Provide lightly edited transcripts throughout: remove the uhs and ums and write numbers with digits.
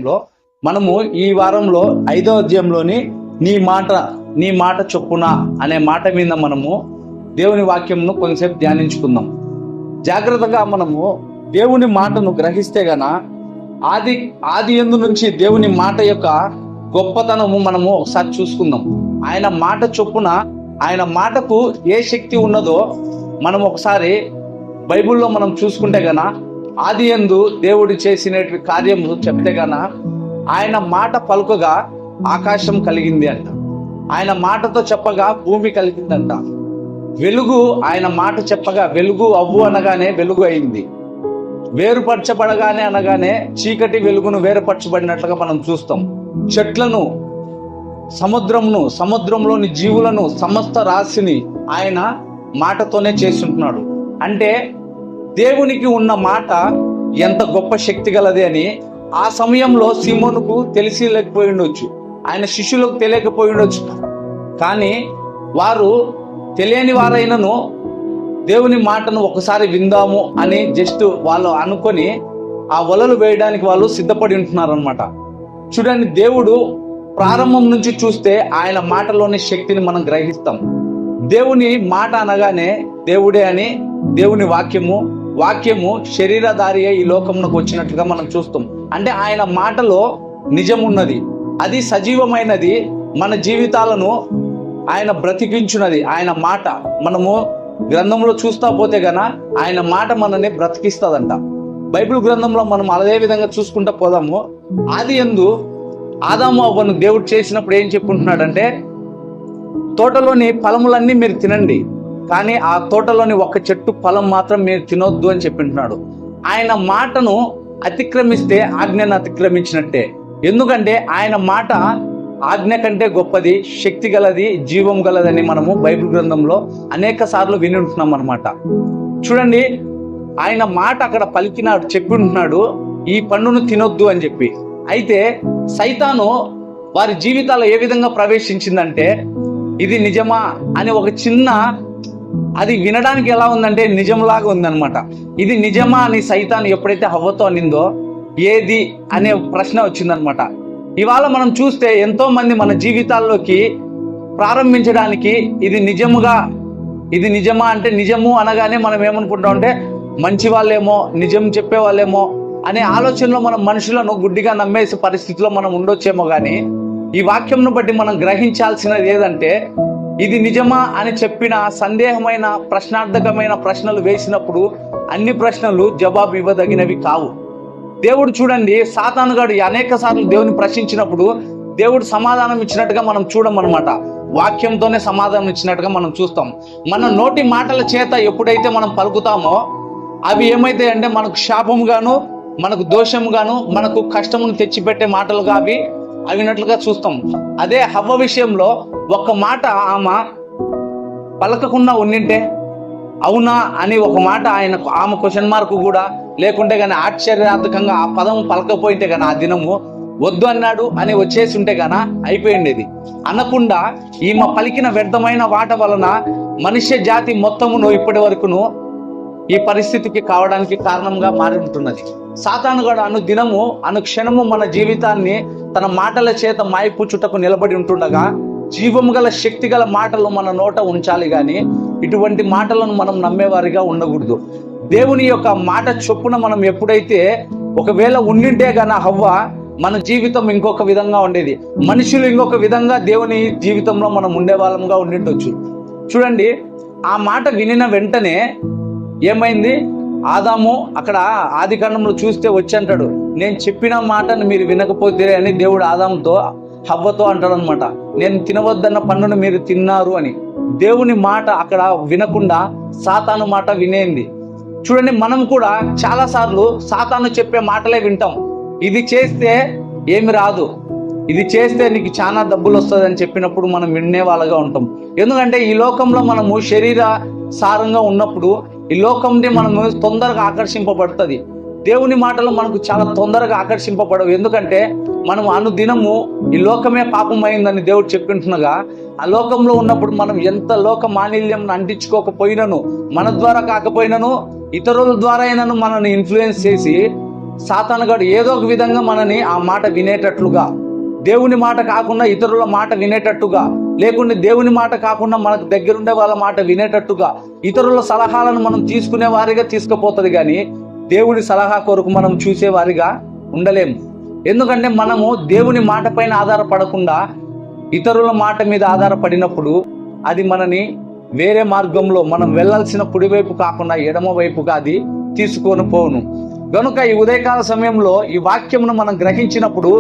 వాక్యంలో మనము ఈ వారంలో 5వ అధ్యాయంలోని నీ మాట చొప్పున అనే మాట మీద మనము దేవుని వాక్యంను కొంచెంసేపు ధ్యానించుకుందాం. జాగ్రత్తగా మనము దేవుని మాటను గ్రహిస్తే గన ఆది యందు నుంచి దేవుని మాట యొక్క గొప్పతనము మనము ఒకసారి చూసుకుందాం. ఆయన మాట చొప్పున, ఆయన మాటకు ఏ శక్తి ఉన్నదో మనం ఒకసారి బైబిల్లో మనం చూసుకుంటే గన ఆది యందు దేవుడు చేసిన కార్యములు చెప్తే గన ఆయన మాట పలుకగా ఆకాశం కలిగింది అంట. ఆయన మాటతో చెప్పగా భూమి కలిగిందంట. వెలుగు ఆయన మాట చెప్పగా వెలుగు అవ్వు అనగానే వెలుగు అయింది. వేరుపరచబడగానే అనగానే చీకటి వెలుగును వేరుపరచబడినట్లుగా మనం చూస్తాం. చెట్లను, సముద్రంలోని జీవులను, సమస్త రాశిని ఆయన మాటతోనే చేస్తుంటున్నాడు. అంటే దేవునికి ఉన్న మాట ఎంత గొప్ప శక్తి గలది అని ఆ సమయంలో సీమోనుకు తెలియలేకపోయి ఉండొచ్చు, ఆయన శిష్యులకు తెలియకపోయి ఉండొచ్చు. కానీ వారు తెలియని వారైనను దేవుని మాటను ఒకసారి విందాము అని జస్ట్ వాళ్ళు అనుకొని ఆ వలలు వేయడానికి వాళ్ళు సిద్ధపడి ఉంటున్నారు అనమాట. చూడండి, దేవుడు ప్రారంభం నుంచి చూస్తే ఆయన మాటలోని శక్తిని మనం గ్రహిస్తాం. దేవుని మాట అనగానే దేవుడే అని, దేవుని వాక్యము శరీరధారి ఈ లోకంలోకి వచ్చినట్లుగా మనం చూస్తాం. అంటే ఆయన మాటలో నిజం ఉన్నది, అది సజీవమైనది, మన జీవితాలను ఆయన బ్రతికించున్నది. ఆయన మాట మనము గ్రంథంలో చూస్తా పోతే గన ఆయన మాట మనల్ని బ్రతికిస్తుందంట. బైబిల్ గ్రంథంలో మనం అదే విధంగా చూసుకుంటా పోదాము. ఆది యందు ఆదాము అవ్వను దేవుడు చేసినప్పుడు ఏం చెప్పుకుంటున్నాడంటే, తోటలోని ఫలములన్నీ మీరు తినండి, కానీ ఆ తోటలోని ఒక చెట్టు ఫలం మాత్రం మీరు తినొద్దు అని చెప్పింటున్నాడు. ఆయన మాటను అతిక్రమిస్తే ఆజ్ఞను అతిక్రమించినట్టే. ఎందుకంటే ఆయన మాట ఆజ్ఞ కంటే గొప్పది, శక్తి గలది, జీవం గలదని మనము బైబిల్ గ్రంథంలో అనేక సార్లు విని ఉంటున్నాం అనమాట. చూడండి, ఆయన మాట అక్కడ పలికినాడు, చెప్పి ఉంటున్నాడు ఈ పండును తినొద్దు అని చెప్పి. అయితే సైతాను వారి జీవితాల్లో ఏ విధంగా ప్రవేశించిందంటే, ఇది నిజమా అని ఒక చిన్న, అది వినడానికి ఎలా ఉందంటే నిజంలాగా ఉందన్నమాట. ఇది నిజమా అని సైతాను ఎప్పుడైతే హవ్వతో అనిందో ఏది అనే ప్రశ్న వచ్చిందనమాట. ఇవాళ మనం చూస్తే ఎంతో మంది మన జీవితాల్లోకి ప్రారంభించడానికి ఇది నిజమా అంటే నిజము అనగానే మనం ఏమనుకుంటాం అంటే మంచి వాళ్ళేమో, నిజం చెప్పే వాళ్ళేమో అనే ఆలోచనలో మనం మనుషులను గుడ్డిగా నమ్మేసే పరిస్థితిలో మనం ఉండొచ్చేమో. కానీ ఈ వాక్యంను బట్టి మనం గ్రహించాల్సినది ఏదంటే, ఇది నిజమా అని చెప్పిన సందేహమైన, ప్రశ్నార్థకమైన ప్రశ్నలు వేసినప్పుడు అన్ని ప్రశ్నలు జవాబు ఇవ్వదగినవి కావు. దేవుడు చూడండి, సాతానుగాడు అనేక సార్లు దేవుని ప్రశ్నించినప్పుడు దేవుడు సమాధానం ఇచ్చినట్టుగా మనం చూడమన్నమాట. వాక్యంతోనే సమాధానం ఇచ్చినట్టుగా మనం చూస్తాం. మన నోటి మాటల చేత ఎప్పుడైతే మనం పలుకుతామో అవి ఏమైతాయి అంటే మనకు శాపముగాను, మనకు దోషముగాను, మనకు కష్టమును తెచ్చిపెట్టే మాటలుగా అవినట్లుగా చూస్తాం. అదే హవ్వ విషయంలో ఒక్క మాట ఆమె పలకకుండా ఉండింటే, అవునా అని ఒక మాట ఆమె క్వశ్చన్ మార్క్ కూడా లేకుంటే కానీ ఆశ్చర్యార్థకంగా ఆ పదం పలకపోయింటే కానీ ఆ దినము వద్దు అన్నాడు అని వచ్చేసి ఉంటే గానా అయిపోయింది. అనకుండా ఈమె పలికిన వ్యర్థమైన మాట వలన మనుష్య జాతి మొత్తమును ఇప్పటి వరకును ఈ పరిస్థితికి కావడానికి కారణంగా మారి ఉంటున్నది. సాతానుగాడు అనుదినము, అనుక్షణము మన జీవితాన్ని తన మాటల చేత మాయపుచ్చుటకు నిలబడి ఉంటుండగా జీవము గల శక్తి గల మాటలు మన నోట ఉంచాలి, కానీ ఇటువంటి మాటలను మనం నమ్మేవారిగా ఉండకూడదు. దేవుని యొక్క మాట చొప్పున మనం ఎప్పుడైతే ఒకవేళ ఉండింటే గాన హవ్వ, మన జీవితం ఇంకొక విధంగా ఉండేది, మనుషులు ఇంకొక విధంగా దేవుని జీవితంలో మనం ఉండేవాళ్ళంగా ఉండిండొచ్చు. చూడండి, ఆ మాట వినిన వెంటనే ఏమైంది, ఆదాము అక్కడ ఆది కాండంలో చూస్తే వచ్చి అంటాడు, నేను చెప్పిన మాటను మీరు వినకపోతే అని దేవుడు ఆదాముతో హవ్వతో అంటాడు అనమాట. నేను తినవద్దన్న పండును మీరు తిన్నారు అని. దేవుని మాట అక్కడ వినకుండా సాతాను మాట వినేంది. చూడండి, మనం కూడా చాలా సార్లు సాతాను చెప్పే మాటలే వింటాం. ఇది చేస్తే ఏమి రాదు, ఇది చేస్తే నీకు చాలా డబ్బులు వస్తుంది అని చెప్పినప్పుడు మనం వినే వాళ్ళగా ఉంటాం. ఎందుకంటే ఈ లోకంలో మనము శరీర సారంగా ఉన్నప్పుడు ఈ లోకంని మనము తొందరగా ఆకర్షింపబడుతుంది. దేవుని మాటలు మనకు చాలా తొందరగా ఆకర్షింపబడవు. ఎందుకంటే మనం అనుదినము ఈ లోకమే పాపమైందని దేవుడు చెప్పింటున్నగా, ఆ లోకంలో ఉన్నప్పుడు మనం ఎంత లోక మాలిన్యం అంటించుకోకపోయినను, మన ద్వారా కాకపోయినను ఇతరుల ద్వారా అయినను మనల్ని ఇన్ఫ్లుయెన్స్ చేసి సాతానుగాడు ఏదో ఒక విధంగా మనని ఆ మాట వినేటట్లుగా, దేవుని మాట కాకుండా ఇతరుల మాట వినేటట్టుగా, లేకుంటే దేవుని మాట కాకుండా మనకు దగ్గరుండే వాళ్ళ మాట వినేటట్టుగా, ఇతరుల సలహాలను మనం తీసుకునే వారిగా తీసుకుపోతుంది. కానీ దేవుని సలహా కొరకు మనం చూసేవారిగా ఉండలేము. ఎందుకంటే మనము దేవుని మాట పైన ఆధారపడకుండా ఇతరుల మాట మీద ఆధారపడినప్పుడు అది మనని వేరే మార్గంలో, మనం వెళ్ళాల్సిన కుడివైపు కాకుండా ఎడమ వైపుగా అది తీసుకొని పోవును. కనుక ఈ ఉదయకాల సమయంలో ఈ వాక్యమును మనం గ్రహించినప్పుడు,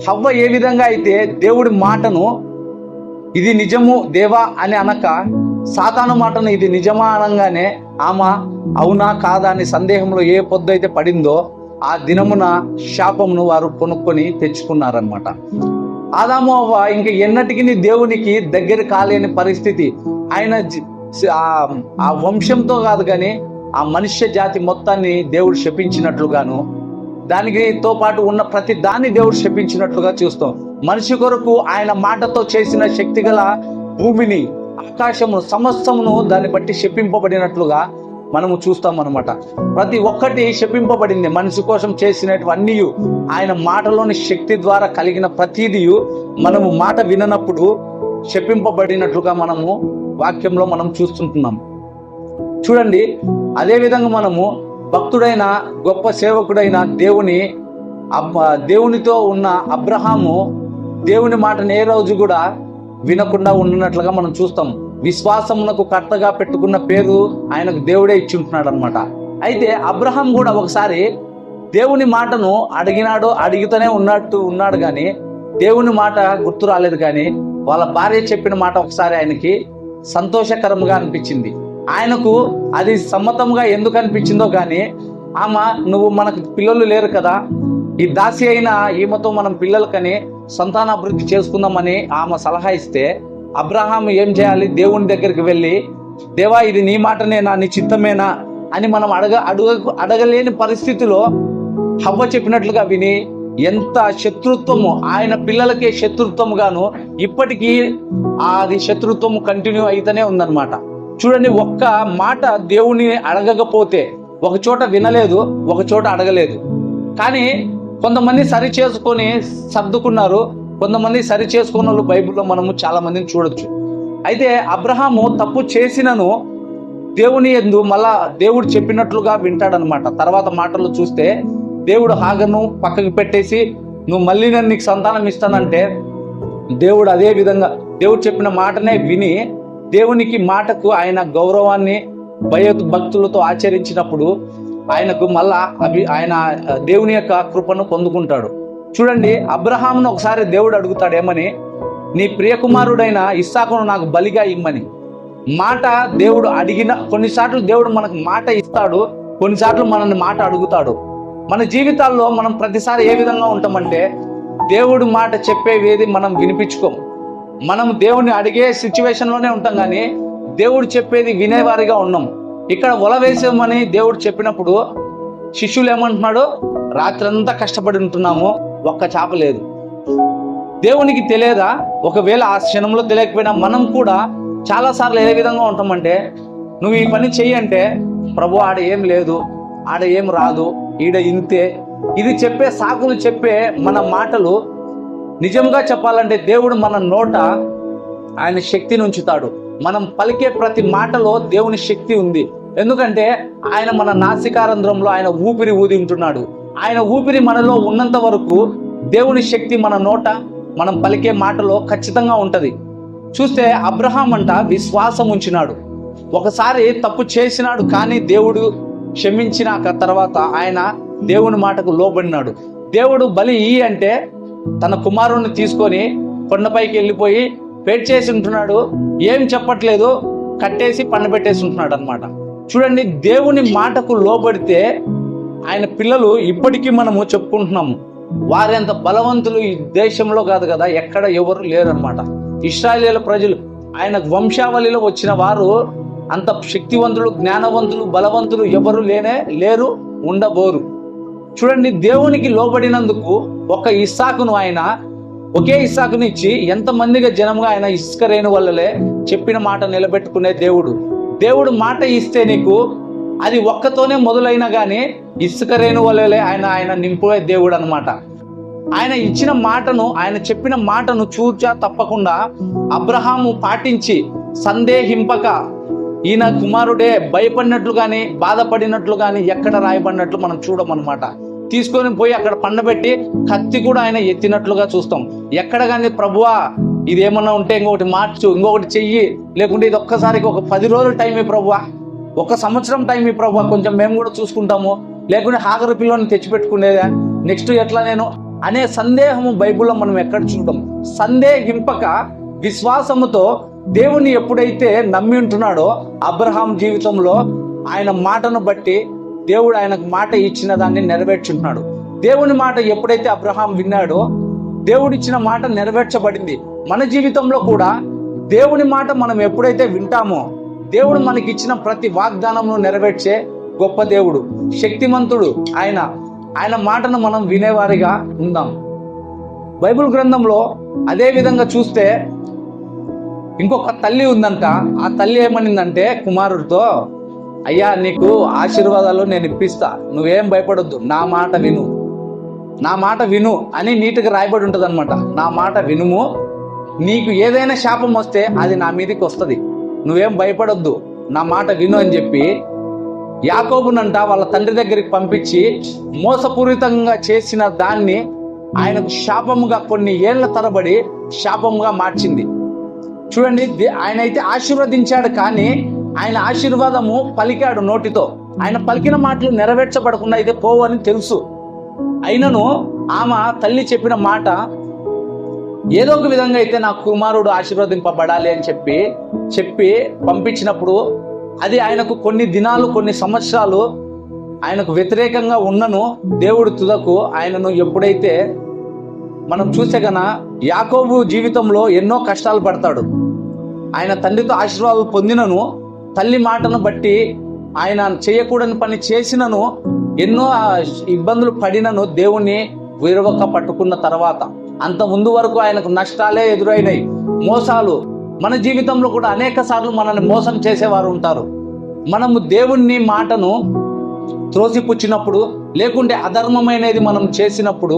హవ్వ ఏ విధంగా అయితే దేవుడి మాటను ఇది నిజము దేవా అని అనక, సాతాను మాటను ఇది నిజమా అనగానే ఆమె అవునా కాదా అని సందేహంలో ఏ పొద్దు అయితే పడిందో ఆ దినమున శాపమును వారు కొనుక్కొని తెచ్చుకున్నారనమాట. ఆదాము అవ్వ ఇంక ఎన్నటికి దేవునికి దగ్గర కాలేని పరిస్థితి. ఆయన ఆ వంశంతో కాదు కానీ ఆ మనుష్య జాతి మొత్తాన్ని దేవుడు శపించినట్లుగాను, దానితో పాటు ఉన్న ప్రతి దాన్ని దేవుడు శపించినట్లుగా చూస్తాం. మనిషి కొరకు ఆయన మాటతో చేసిన శక్తిగల భూమిని, ఆకాశమును, సమస్తమును దాన్ని బట్టి శపింపబడినట్లుగా మనము చూస్తాం అనమాట. ప్రతి ఒక్కటి శపింపబడింది. మనిషి కోసం చేసినటువన్నీ ఆయన మాటలోని శక్తి ద్వారా కలిగిన ప్రతిదీ మనము మాట విననప్పుడు శపింపబడినట్లుగా మనము వాక్యంలో మనం చూస్తుంటున్నాం. చూడండి, అదేవిధంగా మనము భక్తుడైన గొప్ప సేవకుడైన దేవునితో ఉన్న అబ్రహాము దేవుని మాటను ఏ రోజు కూడా వినకుండా ఉన్నట్లుగా మనం చూస్తాం. విశ్వాసమునకు కర్తగా పెట్టుకున్న పేరు ఆయనకు దేవుడే ఇచ్చి ఉంటున్నాడు అనమాట. అయితే అబ్రహాం కూడా ఒకసారి దేవుని మాటను అడిగితేనే ఉన్నాడు కానీ దేవుని మాట గుర్తు రాలేదు. కానీ వాళ్ళ భార్య చెప్పిన మాట ఒకసారి ఆయనకి సంతోషకరంగా అనిపించింది. ఆయనకు అది సమ్మతంగా ఎందుకు అనిపించిందో కానీ, ఆమె నువ్వు మనకు పిల్లలు లేరు కదా, ఈ దాసి అయిన ఈమెతో మనం పిల్లలకని సంతానాభివృద్ధి చేసుకుందామని ఆమె సలహా ఇస్తే, అబ్రహాం ఏం చేయాలి? దేవుని దగ్గరికి వెళ్ళి, దేవా ఇది నీ మాటనేనా, నీ చిత్తమేనా అని మనం అడగలేని పరిస్థితిలో హవ్వ చెప్పినట్లుగా విని, ఎంత శత్రుత్వము, ఆయన పిల్లలకే శత్రుత్వముగాను ఇప్పటికీ అది శత్రుత్వము కంటిన్యూ అయితేనే ఉందన్నమాట. చూడండి, ఒక్క మాట దేవుని అడగకపోతే ఒక చోట వినలేదు, ఒక చోట అడగలేదు. కానీ కొంతమంది సరి చేసుకొని సర్దుకున్నారు, కొంతమంది సరి చేసుకున్న వాళ్ళు బైబిల్లో మనము చాలా మందిని చూడొచ్చు. అయితే అబ్రహాము తప్పు చేసినను దేవుని యందు మళ్ళా దేవుడు చెప్పినట్లుగా వింటాడనమాట. తర్వాత మాటలు చూస్తే దేవుడు హాగర్ను పక్కకి పెట్టేసి నువ్వు మళ్ళీ నేను నీకు సంతానం ఇస్తానంటే, దేవుడు అదే విధంగా దేవుడు చెప్పిన మాటనే విని దేవునికి మాటకు ఆయన గౌరవాన్ని భక్తులతో ఆచరించినప్పుడు ఆయనకు మళ్ళా ఆయన దేవుని యొక్క కృపను పొందుకుంటాడు. చూడండి, అబ్రహామును ఒకసారి దేవుడు అడుగుతాడు ఏమని, నీ ప్రియకుమారుడైన ఇస్సాకును నాకు బలిగా ఇమ్మని. మాట దేవుడు అడిగిన, కొన్నిసార్లు దేవుడు మనకు మాట ఇస్తాడు, కొన్నిసార్లు మనల్ని మాట అడుగుతాడు. మన జీవితాల్లో మనం ప్రతిసారి ఏ విధంగా ఉంటామంటే, దేవుడు మాట చెప్పేవేది మనం వినిపించుకోం. మనం దేవుడిని అడిగే సిచ్యువేషన్లోనే ఉంటాం కానీ దేవుడు చెప్పేది వినేవారిగా ఉన్నాం. ఇక్కడ వల వేసామని దేవుడు చెప్పినప్పుడు శిష్యులు ఏమంటున్నాడు, రాత్రంతా కష్టపడి ఉంటున్నాము, ఒక్క చేప లేదు. దేవునికి తెలియదా? ఒకవేళ ఆ క్షణంలో తెలియకపోయినా మనం కూడా చాలాసార్లు ఏ విధంగా ఉంటామంటే, నువ్వు ఈ పని చెయ్యి అంటే, ప్రభు ఆడ ఏం లేదు, ఆడ ఏం రాదు, ఈడ ఇంతే, ఇది చెప్పే సాకులు చెప్పే మన మాటలు. నిజంగా చెప్పాలంటే దేవుడు మన నోట ఆయన శక్తిని ఉంచుతాడు. మనం పలికే ప్రతి మాటలో దేవుని శక్తి ఉంది. ఎందుకంటే ఆయన మన నాసికారంధ్రంలో ఆయన ఊపిరి ఊది ఉంటున్నాడు. ఆయన ఊపిరి మనలో ఉన్నంత వరకు దేవుని శక్తి మన నోట, మనం పలికే మాటలో ఖచ్చితంగా ఉంటది. చూస్తే అబ్రహాం అంట విశ్వాసం ఉంచినాడు. ఒకసారి తప్పు చేసినాడు, కానీ దేవుడు క్షమించినాక తర్వాత ఆయన దేవుని మాటకు లోబడినాడు. దేవుడు బలి అంటే తన కుమారుణ్ణి తీసుకొని కొండపైకి వెళ్ళిపోయి పేట్ చేసి ఉంటున్నాడు. ఏం చెప్పట్లేదు, కట్టేసి పండబెట్టేసి ఉంటున్నాడు అనమాట. చూడండి, దేవుని మాటకు లోబడితే ఆయన పిల్లలు ఇప్పటికీ మనము చెప్పుకుంటున్నాము, వారెంత బలవంతులు ఈ దేశంలో కాదు కదా, ఎక్కడ ఎవరు లేరు అనమాట. ఇశ్రాయేలీయుల ప్రజలు ఆయన వంశావళిలో వచ్చిన వారు అంత శక్తివంతులు, జ్ఞానవంతులు, బలవంతులు ఎవరు లేరు, ఉండబోరు. చూడండి, దేవునికి లోబడినందుకు ఒకే ఇస్సాకును ఇచ్చి ఎంతమందిగా జనంగా ఆయన ఇసుక రేణు వల్లలే చెప్పిన మాట నిలబెట్టుకునే దేవుడు మాట ఇస్తే నీకు అది ఒక్కతోనే మొదలైనా కానీ ఇసుక రేణు వలె ఆయన నింపే దేవుడు అన్నమాట. ఆయన ఇచ్చిన మాటను, ఆయన చెప్పిన మాటను చూచా తప్పకుండా అబ్రహాము పాటించి సందేహింపక, ఈయన కుమారుడే భయపడినట్లు కానీ బాధపడినట్లు కానీ ఎక్కడ రాయబడినట్లు మనం చూడమన్నమాట. తీసుకొని పోయి అక్కడ పండబెట్టి కత్తి కూడా ఆయన ఎత్తినట్లుగా చూస్తాం. ఎక్కడ కానీ ప్రభువా ఇదేమన్నా ఉంటే ఇంకొకటి మార్చు, ఇంకొకటి చెయ్యి, లేకుంటే ఇది ఒక్కసారికి ఒక 10 రోజులు టైం ఈ ప్రభువా, 1 సంవత్సరం టైం ఈ ప్రభువా, కొంచెం మేము కూడా చూసుకుంటాము, లేకుంటే హాగరు పిల్లని తెచ్చిపెట్టుకునేదా, నెక్స్ట్ ఎట్లా నేను అనే సందేహము బైబిల్లో మనం ఎక్కడ చూడడం. సందేహింపక విశ్వాసముతో దేవుని ఎప్పుడైతే నమ్మి ఉంటున్నాడో అబ్రహాం జీవితంలో ఆయన మాటను బట్టి దేవుడు ఆయనకు మాట ఇచ్చిన దాన్ని నెరవేర్చుంటున్నాడు. దేవుని మాట ఎప్పుడైతే అబ్రహాం విన్నాడో దేవుడిచ్చిన మాట నెరవేర్చబడింది. మన జీవితంలో కూడా దేవుని మాట మనం ఎప్పుడైతే వింటామో దేవుడు మనకి ఇచ్చిన ప్రతి వాగ్దానమును నెరవేర్చే గొప్ప దేవుడు, శక్తిమంతుడు ఆయన మాటను మనం వినేవారిగా ఉందాం. బైబిల్ గ్రంథంలో అదే విధంగా చూస్తే ఇంకొక తల్లి ఉందంట. ఆ తల్లి ఏమనిందంటే కుమారుడితో, అయ్యా నీకు ఆశీర్వాదాలు నేను ఇప్పిస్తా, నువ్వేం భయపడొద్దు, నా మాట విను అని నీటికి రాయబడి ఉంటుంది అనమాట. నా మాట వినుము, నీకు ఏదైనా శాపం వస్తే అది నా మీదకి వస్తుంది, నువ్వేం భయపడొద్దు, నా మాట విను అని చెప్పి యాకోబునంట వాళ్ళ తండ్రి దగ్గరికి పంపించి మోసపూరితంగా చేసిన దాన్ని ఆయనకు శాపముగా కొన్ని ఏళ్ల తరబడి శాపముగా మార్చింది. చూడండి, ఆయన అయితే ఆశీర్వదించాడు, కానీ ఆయన ఆశీర్వాదము పలికాడు నోటితో. ఆయన పలికిన మాటలు నెరవేర్చబడకుండా అయితే పోవు అని తెలుసు. అయినను ఆమె తల్లి చెప్పిన మాట ఏదో ఒక విధంగా అయితే నా కుమారుడు ఆశీర్వదింపబడాలి అని చెప్పి పంపించినప్పుడు అది ఆయనకు కొన్ని దినాలు, కొన్ని సంవత్సరాలు ఆయనకు వ్యతిరేకంగా ఉన్నను దేవుడి తుదకు ఆయనను ఎప్పుడైతే మనం చూసే గన యాకోబు జీవితంలో ఎన్నో కష్టాలు పడతాడు. ఆయన తండ్రితో ఆశీర్వాదాలు పొందినను, తల్లి మాటను బట్టి ఆయన చేయకూడని పని చేసినను, ఎన్నో ఇబ్బందులు పడినను దేవుణ్ణి విరవక పట్టుకున్న తర్వాత అంత ముందు వరకు ఆయనకు నష్టాలే ఎదురైనాయి, మోసాలు. మన జీవితంలో కూడా అనేక సార్లు మనల్ని మోసం చేసేవారు ఉంటారు. మనము దేవుణ్ణి మాటను త్రోసిపుచ్చినప్పుడు, లేకుంటే అధర్మమైనది మనం చేసినప్పుడు,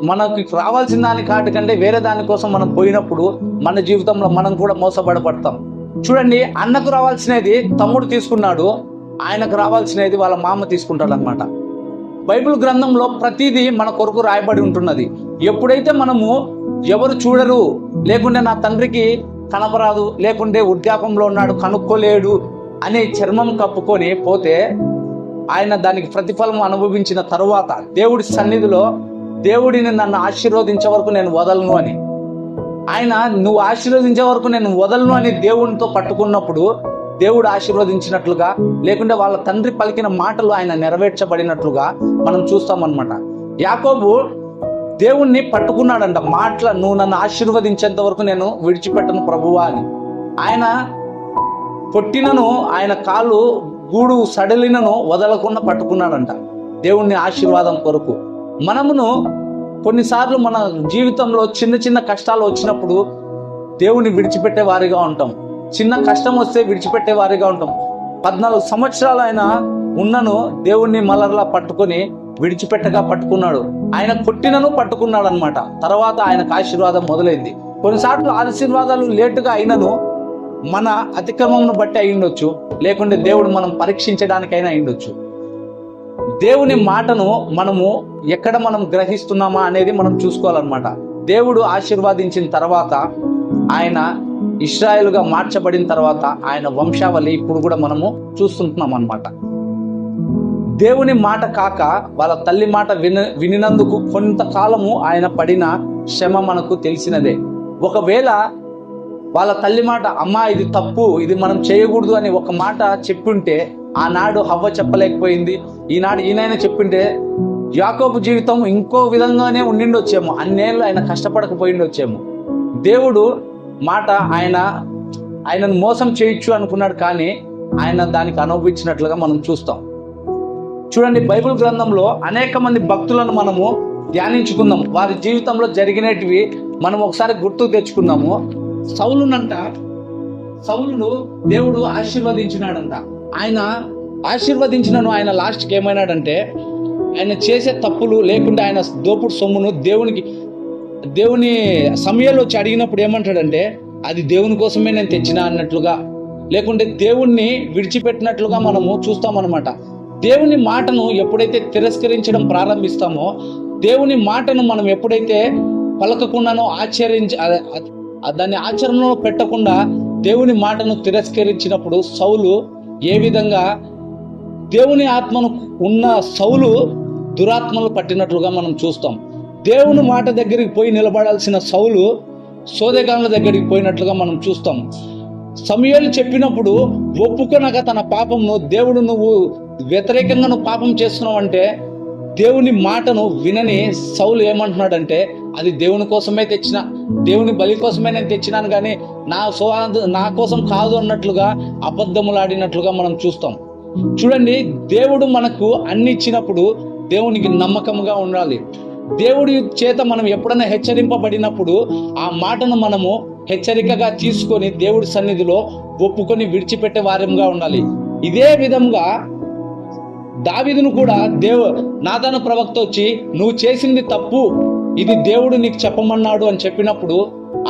మనకి రావాల్సిన దాని కంటే వేరే దానికోసం మనం పోయినప్పుడు మన జీవితంలో మనం కూడా మోసపడతాం. చూడండి, అన్నకు రావాల్సినది తమ్ముడు తీసుకున్నాడు, ఆయనకు రావాల్సినది వాళ్ళ మామ తీసుకుంటాడు అనమాట. బైబిల్ గ్రంథంలో ప్రతిదీ మన కొరకు రాయబడి ఉంటున్నది. ఎప్పుడైతే మనము ఎవరు చూడరు, లేకుంటే నా తండ్రికి కనపరాదు, లేకుంటే వృద్ధాపంలో ఉన్నాడు కనుక్కోలేడు అనే చర్మం కప్పుకొని పోతే ఆయన దానికి ప్రతిఫలం అనుభవించిన తరువాత దేవుడి సన్నిధిలో దేవుడిని నన్ను ఆశీర్వదించే వరకు నేను వదలను అని, ఆయన నువ్వు ఆశీర్వదించే వరకు నేను వదలను అని దేవునితో పట్టుకున్నప్పుడు దేవుడు ఆశీర్వదించినట్లుగా, లేకుంటే వాళ్ళ తండ్రి పలికిన మాటలు ఆయన నెరవేర్చబడినట్లుగా మనం చూస్తామన్నమాట. యాకోబు దేవుణ్ణి పట్టుకున్నాడంట, నువ్వు నన్ను ఆశీర్వదించేంత వరకు నేను విడిచిపెట్టను ప్రభువా అని. ఆయన కొట్టినను, ఆయన కాలు గూడు సడలినను వదలకుండా పట్టుకున్నాడంట దేవుణ్ణి ఆశీర్వాదం కొరకు. మనమును కొన్నిసార్లు మన జీవితంలో చిన్న చిన్న కష్టాలు వచ్చినప్పుడు దేవుని విడిచిపెట్టే వారిగా ఉంటాం. చిన్న కష్టం వస్తే విడిచిపెట్టే వారిగా ఉంటాం. 14 సంవత్సరాలు ఆయన ఉన్నను దేవుణ్ణి మలర్లా పట్టుకొని విడిచిపెట్టగా పట్టుకున్నాడు. ఆయన కొట్టినను పట్టుకున్నాడు అనమాట. తర్వాత ఆయనకు ఆశీర్వాదం మొదలైంది. కొన్నిసార్లు ఆశీర్వాదాలు లేటుగా అయినను మన అతిక్రమమును బట్టి అయ్యుండొచ్చు, లేకుంటే దేవుడు మనం పరీక్షించడానికైనా అయ్యుండొచ్చు. దేవుని మాటను మనము ఎక్కడ మనం గ్రహిస్తున్నామా అనేది మనం చూసుకోవాలన్నమాట. దేవుడు ఆశీర్వాదించిన తర్వాత, ఆయన ఇశ్రాయేలుగా మార్చబడిన తర్వాత ఆయన వంశావళి ఇప్పుడు కూడా మనము చూస్తుంటున్నాం అన్నమాట. దేవుని మాట కాక వాళ్ళ తల్లి మాట వినినందుకు కొంతకాలము ఆయన పడిన శ్రమ మనకు తెలిసినదే. ఒకవేళ వాళ్ళ తల్లి మాట, అమ్మా ఇది తప్పు, ఇది మనం చేయకూడదు అని ఒక మాట చెప్పుంటే ఆనాడు హవ్వ చెప్పలేకపోయింది, ఈనాడు ఈయనైనా చెప్పింటే యాకోబు జీవితం ఇంకో విధంగానే ఉండిండొచ్చేమో, అన్నేళ్ళు ఆయన కష్టపడకపోయిండొచ్చేమో. దేవుడు మాట ఆయనను మోసం చేయొచ్చు అనుకున్నాడు, కానీ ఆయన దానికి అనుభవించినట్లుగా మనం చూస్తాం. చూడండి, బైబిల్ గ్రంథంలో అనేక మంది భక్తులను మనము ధ్యానించుకుందాం. వారి జీవితంలో జరిగినటివి మనం ఒకసారి గుర్తుకు తెచ్చుకుందాము. సౌలును దేవుడు ఆశీర్వదించినాడంట. ఆయన ఆశీర్వదించినను ఆయన లాస్ట్కి ఏమైనాడంటే, ఆయన చేసే తప్పులు లేకుండా ఆయన దోపుడు సొమ్మును దేవుని సమయంలో వచ్చి అడిగినప్పుడు ఏమంటాడంటే, అది దేవుని కోసమే నేను తెచ్చినా అన్నట్లుగా, లేకుంటే దేవుణ్ణి విడిచిపెట్టినట్లుగా మనము చూస్తామన్నమాట. దేవుని మాటను ఎప్పుడైతే తిరస్కరించడం ప్రారంభిస్తామో, దేవుని మాటను మనం ఎప్పుడైతే పలకకుండానో దాన్ని ఆచరణలో పెట్టకుండా దేవుని మాటను తిరస్కరించినప్పుడు సౌలు ఏ విధంగా దేవుని ఆత్మను ఉన్న సౌలు దురాత్మలు పట్టినట్లుగా మనం చూస్తాం. దేవుని మాట దగ్గరికి పోయి నిలబడాల్సిన సౌలు సోదెగాళ్ళ దగ్గరికి పోయినట్లుగా మనం చూస్తాం. సమూయేలు చెప్పినప్పుడు ఒప్పుకొనక తన పాపంను, దేవుడు నువ్వు వ్యతిరేకంగా నువ్వు పాపం చేస్తున్నావు అంటే దేవుని మాటను వినని సౌలు ఏమంటున్నాడంటే, అది దేవుని కోసమే తెచ్చిన, దేవుని బలి కోసమే నేను తెచ్చినాను కానీ నా కోసం కాదు అన్నట్లుగా అబద్ధములాడినట్లుగా మనం చూస్తాం. చూడండి, దేవుడు మనకు అన్ని ఇచ్చినప్పుడు దేవునికి నమ్మకంగా ఉండాలి. దేవుడి చేత మనం ఎప్పుడైనా హెచ్చరింపబడినప్పుడు ఆ మాటను మనము హెచ్చరికగా తీసుకొని దేవుడి సన్నిధిలో ఒప్పుకొని విడిచిపెట్టే వారంగా ఉండాలి. ఇదే విధంగా దావీదును కూడా నాతాను ప్రవక్త వచ్చి నువ్వు చేసింది తప్పు, ఇది దేవుడు నీకు చెప్పమన్నాడు అని చెప్పినప్పుడు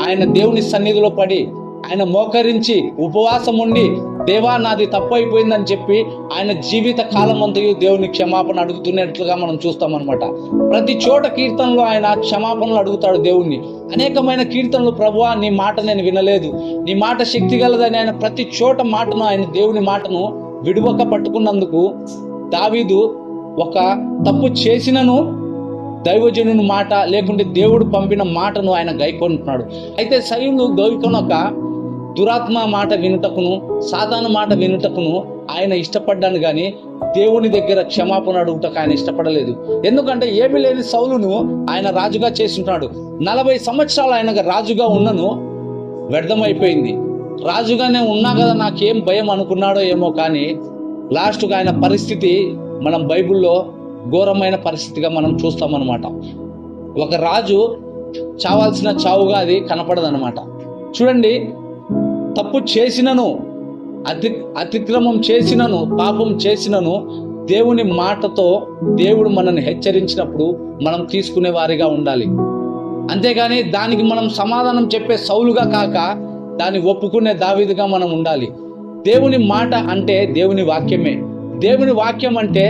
ఆయన దేవుని సన్నిధిలో పడి ఆయన మోకరించి ఉపవాసం ఉండి, దేవా నాది తప్పు అయిపోయిందని చెప్పి ఆయన జీవిత కాలం అంతయు దేవుని క్షమాపణ అడుగుతున్నట్లుగా మనం చూస్తామన్నమాట. ప్రతి చోట కీర్తనలో ఆయన క్షమాపణలు అడుగుతాడు దేవుణ్ణి. అనేకమైన కీర్తనలు, ప్రభువా నీ మాట నేను వినలేదు, నీ మాట శక్తి గలదని ఆయన ప్రతి చోట మాటను, ఆయన దేవుని మాటను విడువక పట్టుకున్నందుకు దావీదు ఒక తప్పు చేసినను దైవజనుని మాట లేకుంటే దేవుడు పంపిన మాటను ఆయన గైకొంటున్నాడు. అయితే సౌలు గైకొనక దురాత్మ మాట వినుటకును, సాతాను మాట వినుటకును ఆయన ఇష్టపడ్డాను కానీ దేవుని దగ్గర క్షమాపణ అడుగుటకు ఆయన ఇష్టపడలేదు. ఎందుకంటే ఏమీ లేని సౌలును ఆయన రాజుగా చేస్తుంటాడు. 40 సంవత్సరాలు ఆయన రాజుగా ఉన్నను వ్యర్థమైపోయింది. రాజుగానే ఉన్నా కదా నాకేం భయం అనుకున్నాడో ఏమో కానీ లాస్ట్గా ఆయన పరిస్థితి మనం బైబిల్లో ఘోరమైన పరిస్థితిగా మనం చూస్తామన్నమాట. ఒక రాజు చావాల్సిన చావుగా అది కనపడదన్నమాట. చూడండి, తప్పు చేసినను, అతిక్రమం చేసినను, పాపం చేసినను దేవుని మాటతో దేవుడు మనల్ని హెచ్చరించినప్పుడు మనం తీసుకునే వారిగా ఉండాలి. అంతేగాని దానికి మనం సమాధానం చెప్పే సౌలుగా కాక దాన్ని ఒప్పుకునే దావీదుగా మనం ఉండాలి. దేవుని మాట అంటే దేవుని వాక్యమే. దేవుని వాక్యం అంటే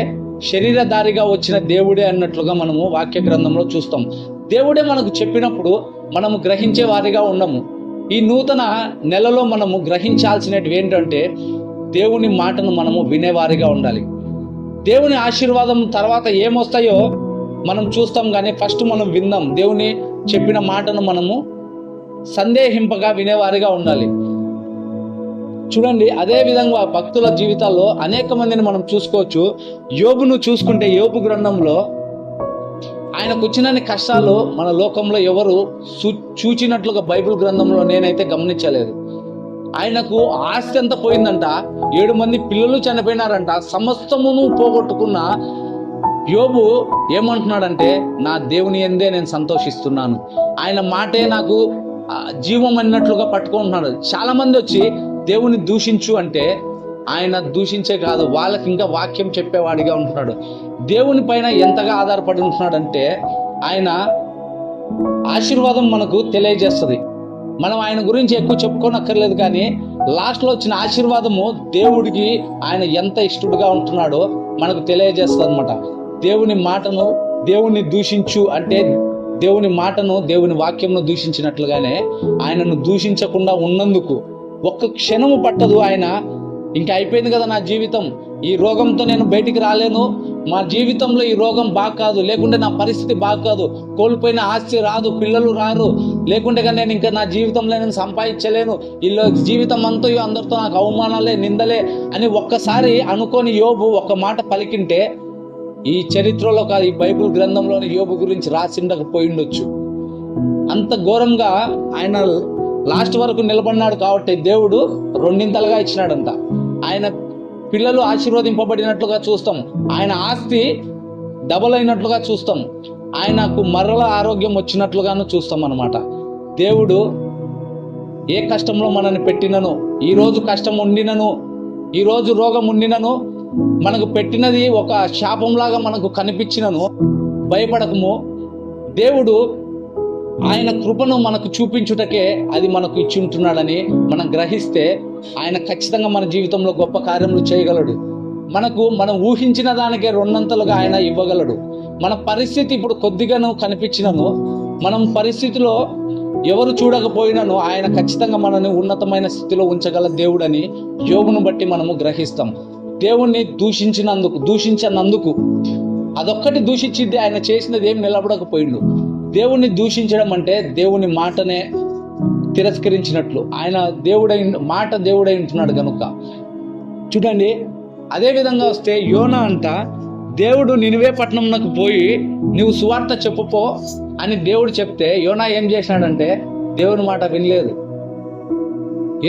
శరీరధారిగా వచ్చిన దేవుడే అన్నట్లుగా మనము వాక్య గ్రంథంలో చూస్తాం. దేవుడే మనకు చెప్పినప్పుడు మనము గ్రహించే వారిగా ఉండము. ఈ నూతన నెలలో మనము గ్రహించాల్సినవి ఏంటంటే దేవుని మాటను మనము వినేవారిగా ఉండాలి. దేవుని ఆశీర్వాదం తర్వాత ఏమొస్తాయో మనం చూస్తాం కానీ ఫస్ట్ మనం విందాం. దేవుని చెప్పిన మాటను మనము సందేహింపగా వినేవారిగా ఉండాలి. చూడండి, అదే విధంగా భక్తుల జీవితాల్లో అనేక మందిని మనం చూసుకోవచ్చు. యోబును చూసుకుంటే యోబు గ్రంథంలో ఆయనకు వచ్చినన్ని కష్టాలు మన లోకంలో ఎవరు చూచినట్లుగా బైబిల్ గ్రంథంలో నేనైతే గమనించలేదు. ఆయనకు ఆస్తి ఎంత పోయిందంట, 7 మంది పిల్లలు చనిపోయినారంట, సమస్తమును పోగొట్టుకున్న యోబు ఏమంటున్నాడంటే, నా దేవుని యందే నేను సంతోషిస్తున్నాను, ఆయన మాటే నాకు జీవం అన్నట్లుగా పట్టుకుంటున్నాడు. చాలా మంది వచ్చి దేవుని దూషించు అంటే ఆయన దూషించే కాదు, వాళ్ళకి ఇంకా వాక్యం చెప్పేవాడిగా ఉంటున్నాడు. దేవుని పైన ఎంతగా ఆధారపడి ఉంటున్నాడంటే ఆయన ఆశీర్వాదం మనకు తెలియజేస్తుంది. మనం ఆయన గురించి ఎక్కువ చెప్పుకోనక్కర్లేదు కానీ లాస్ట్లో వచ్చిన ఆశీర్వాదము దేవుడికి ఆయన ఎంత ఇష్టడుగా ఉంటున్నాడో మనకు తెలియజేస్తుంది అనమాట. దేవుని మాటను దేవుని దూషించు అంటే దేవుని మాటను దేవుని వాక్యంను దూషించినట్లుగానే ఆయనను దూషించకుండా ఉన్నందుకు ఒక్క క్షణము పట్టదు. ఆయన ఇంకా అయిపోయింది కదా నా జీవితం, ఈ రోగంతో నేను బయటికి రాలేను, మా జీవితంలో ఈ రోగం బాగా కాదు, లేకుంటే నా పరిస్థితి బాగా కాదు, కోల్పోయిన ఆస్తి రాదు, పిల్లలు రారు, లేకుంటే కానీ నేను ఇంకా నా జీవితంలో నేను సంపాదించలేను, ఇల్లు జీవితం అంతా అందరితో నాకు అవమానాలే నిందలే అని ఒక్కసారి అనుకొని యోబు ఒక మాట పలికింటే ఈ చరిత్రలో కాదు, ఈ బైబిల్ గ్రంథంలోని యోబు గురించి రాసిండకపోయిండొచ్చు. అంత ఘోరంగా ఆయన లాస్ట్ వరకు నిలబడినాడు కాబట్టి దేవుడు 2 ఇచ్చినాడంట. ఆయన పిల్లలు ఆశీర్వదింపబడినట్లుగా చూస్తాం, ఆయన ఆస్తి డబల్ అయినట్లుగా చూస్తాం, ఆయనకు మరల ఆరోగ్యం వచ్చినట్లుగాను చూస్తాం అన్నమాట. దేవుడు ఏ కష్టంలో మనల్ని పెట్టినను, ఈరోజు కష్టం ఉండినను ఈరోజు రోగం ఉండినను, మనకు పెట్టినది ఒక శాపంలాగా మనకు కనిపించినను భయపడకము. దేవుడు ఆయన కృపను మనకు చూపించుటకే అది మనకు ఇచ్చి ఉంటున్నాడని మనం గ్రహిస్తే ఆయన ఖచ్చితంగా మన జీవితంలో గొప్ప కార్యములు చేయగలడు. మనం ఊహించిన దానికే రెండంతలుగా ఆయన ఇవ్వగలడు. మన పరిస్థితి ఇప్పుడు కొద్దిగాను కనిపించినను, మనం పరిస్థితిలో ఎవరు చూడకపోయినను ఆయన ఖచ్చితంగా మనల్ని ఉన్నతమైన స్థితిలో ఉంచగల దేవుడని యోబును బట్టి మనము గ్రహిస్తాం. దేవుణ్ణి దూషించనందుకు అదొక్కటి దూషించింది, ఆయన చేసినది ఏం నిలబడకపోయిండు. దేవుణ్ణి దూషించడం అంటే దేవుని మాటనే తిరస్కరించినట్లు. ఆయన దేవుడై ఉంటున్నాడు కనుక. చూడండి, అదే విధంగా వస్తే యోనా అంట, దేవుడు నినివే పట్టణంకు పోయి నువ్వు సువార్త చెప్పుపో అని దేవుడు చెప్తే యోనా ఏం చేశాడంటే దేవుని మాట వినలేదు.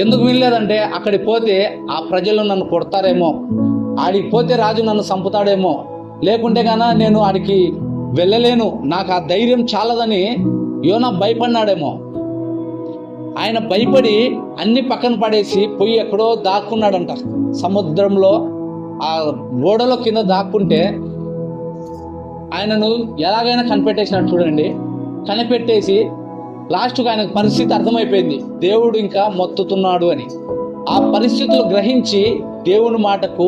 ఎందుకు వినలేదంటే అక్కడికి పోతే ఆ ప్రజలు నన్ను కొడతారేమో, ఆడికి పోతే రాజు నన్ను చంపుతాడేమో, లేకుంటే గాన నేను ఆడికి వెళ్ళలేను, నాకు ఆ ధైర్యం చాలదని యోనా భయపడినాడేమో. ఆయన భయపడి అన్ని పక్కన పడేసి పోయి ఎక్కడో దాక్కున్నాడంట సముద్రంలో. ఆ ఓడలో కింద దాక్కుంటే ఆయనను ఎలాగైనా కనిపెట్టేసినట్టు చూడండి. కనిపెట్టేసి లాస్ట్కు ఆయనకు పరిస్థితి అర్థమైపోయింది, దేవుడు ఇంకా మొత్తుతున్నాడు అని. ఆ పరిస్థితులు గ్రహించి దేవుని మాటకు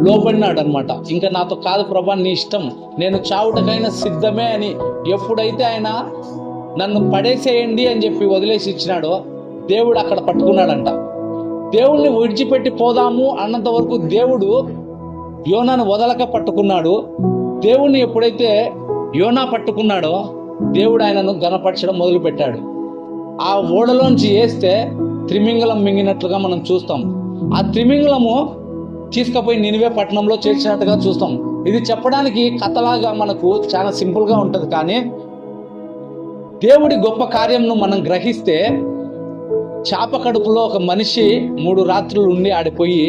లోబడినాడు అనమాట. ఇంకా నాతో కాదు ప్రభా, నీ ఇష్టం, నేను చావుటకైనా సిద్ధమే అని ఎప్పుడైతే ఆయన నన్ను పడేసేయండి అని చెప్పి వదిలేసి ఇచ్చినాడో దేవుడు అక్కడ పట్టుకున్నాడంట. దేవుణ్ణి విడిచిపెట్టి పోదాము అన్నంత వరకు దేవుడు యోనాను వదలక పట్టుకున్నాడు. దేవుణ్ణి ఎప్పుడైతే యోనా పట్టుకున్నాడో దేవుడు ఆయనను ఘనపరచడం మొదలుపెట్టాడు. ఆ ఓడలోంచి వేస్తే త్రిమింగలం మింగినట్లుగా మనం చూస్తాం. ఆ త్రిమింగలము తీసుకుపోయి నినివే పట్టణంలో చేర్చినట్టుగా చూస్తాం. ఇది చెప్పడానికి కథలాగా మనకు చాలా సింపుల్గా ఉంటుంది, కానీ దేవుడి గొప్ప కార్యంను మనం గ్రహిస్తే చాప కడుపులో ఒక మనిషి 3 రాత్రులు ఉండి ఆడిపోయి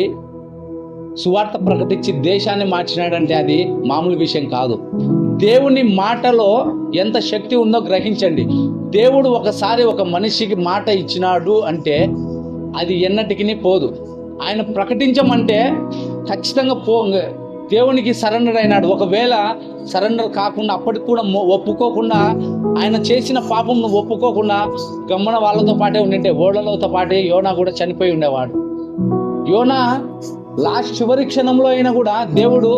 సువార్త ప్రకటించి దేశాన్ని మార్చినాడంటే అది మామూలు విషయం కాదు. దేవుని మాటలో ఎంత శక్తి ఉందో గ్రహించండి. దేవుడు ఒకసారి ఒక మనిషికి మాట ఇచ్చినాడు అంటే అది ఎన్నటికి పోదు. ఆయన ప్రకటించమంటే ఖచ్చితంగా దేవునికి సరెండర్ అయినాడు. ఒకవేళ సరెండర్ కాకుండా అప్పటికి కూడా ఒప్పుకోకుండా ఆయన చేసిన పాపంను ఒప్పుకోకుండా గమ్మన వాళ్ళతో పాటే ఉండింటే ఓడలతో పాటే యోనా కూడా చనిపోయి ఉండేవాడు. యోనా లాస్ట్ చివరి క్షణంలో అయినా కూడా దేవుడు,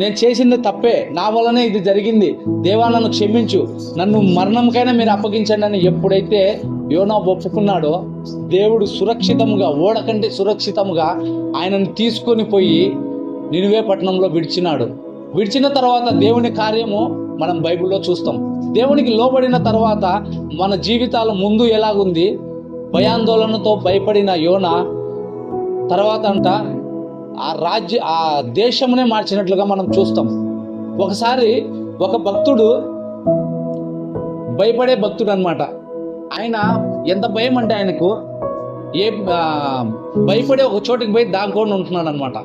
నేను చేసింది తప్పే, నా వల్లనే ఇది జరిగింది, దేవా నన్ను క్షమించు, నన్ను మరణంకైనా మీరు అప్పగించండి అని ఎప్పుడైతే యోనా ఒప్పుకున్నాడో దేవుడు సురక్షితంగా, ఓడ కంటే సురక్షితంగా ఆయనను తీసుకొని పోయి నినివే పట్టణంలో విడిచినాడు. విడిచిన తర్వాత దేవుని కార్యము మనం బైబిల్లో చూస్తాం. దేవునికి లోబడిన తర్వాత మన జీవితాల ముందు ఎలాగుంది, భయాందోళనతో భయపడిన యోనా తర్వాత అంట ఆ దేశమునే మార్చినట్లుగా మనం చూస్తాం. ఒకసారి ఒక భక్తుడు, భయపడే భక్తుడు అనమాట. ఆయన ఎంత భయం అంటే ఆయనకు భయపడే ఒక చోటికి పోయి దాక్కొని ఉంటున్నాడు అనమాట.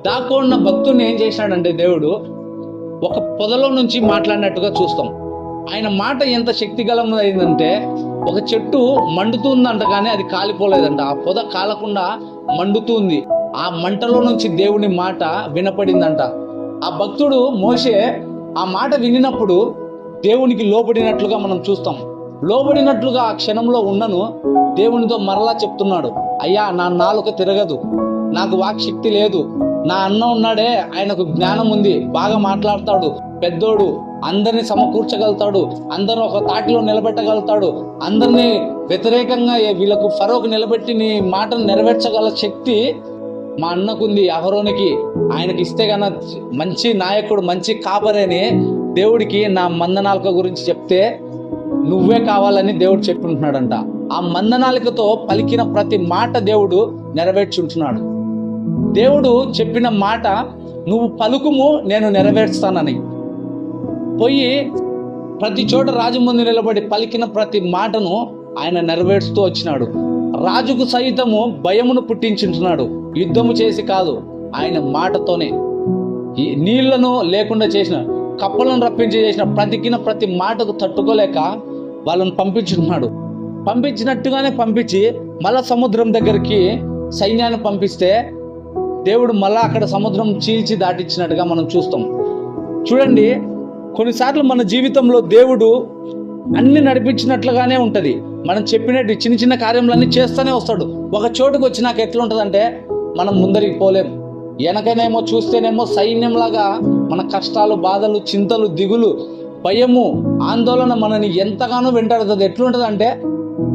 దాక్కున్న భక్తుడిని ఏం చేశాడంటే దేవుడు ఒక పొదలో నుంచి మాట్లాడినట్టుగా చూస్తాం. ఆయన మాట ఎంత శక్తిగలమైందంటే ఒక చెట్టు మండుతుందంట కానీ అది కాలిపోలేదంట. ఆ పొద కాలకుండా మండుతుంది. ఆ మంటలో నుంచి దేవుని మాట వినపడిందంట. ఆ భక్తుడు మోషే ఆ మాట వినినప్పుడు దేవునికి లోబడినట్లుగా మనం చూస్తాం. లోబడినట్లుగా ఆ క్షణంలో ఉన్నను దేవునితో మరలా చెప్తున్నాడు, అయ్యా నా నాలుక తిరగదు, నాకు వాక్శక్తి లేదు, నా అన్న ఉన్నాడే ఆయనకు జ్ఞానం ఉంది, బాగా మాట్లాడతాడు, పెద్దోడు, అందరినీ సమకూర్చగలుగుతాడు, అందరిని ఒక తాటిలో నిలబెట్టగలుగుతాడు, అందరినీ వ్యతిరేకంగా వీళ్ళకు ఫరోకు నిలబెట్టి నీ మాటను నెరవేర్చగల శక్తి మా అన్నకుంది, అహరోనికి. ఆయనకి ఇస్తే కన్నా మంచి నాయకుడు, మంచి కాపరేని దేవుడికి నా మందనాలుక గురించి చెప్తే నువ్వే కావాలని దేవుడు చెప్పుకుంటున్నాడంట. ఆ మందనాలికతో పలికిన ప్రతి మాట దేవుడు నెరవేర్చుంటున్నాడు. దేవుడు చెప్పిన మాట నువ్వు పలుకుము, నేను నెరవేర్స్తానని పోయి ప్రతి చోట రాజు ముందు నిలబడి పలికిన ప్రతి మాటను ఆయన నెరవేరుస్తూ వచ్చినాడు. రాజుకు సైతము భయమును పుట్టించుంటున్నాడు. యుద్ధము చేసి కాదు, ఆయన మాటతోనే. ఈ నీళ్లను లేకుండా చేసిన, కప్పలను రప్పించి చేసిన, బ్రతికిన ప్రతి మాటకు తట్టుకోలేక వాళ్ళను పంపించున్నాడు. పంపించినట్టుగానే పంపించి మళ్ళా సముద్రం దగ్గరికి సైన్యాన్ని పంపిస్తే దేవుడు మళ్ళా అక్కడ సముద్రం చీల్చి దాటించినట్టుగా మనం చూస్తాం. చూడండి, కొన్నిసార్లు మన జీవితంలో దేవుడు అన్ని నడిపించినట్లుగానే ఉంటుంది. మనం చెప్పినట్టు చిన్న చిన్న కార్యములన్నీ చేస్తూనే వస్తాడు. ఒక చోటుకు వచ్చినాక ఎట్లుంటుందంటే మనం ముందరికి పోలేం. వెనకనేమో చూస్తేనేమో సైన్యంలాగా మన కష్టాలు, బాధలు, చింతలు, దిగులు, భయము, ఆందోళన మనని ఎంతగానో వెంటాడుతుంది. ఎట్లుంటుంది అంటే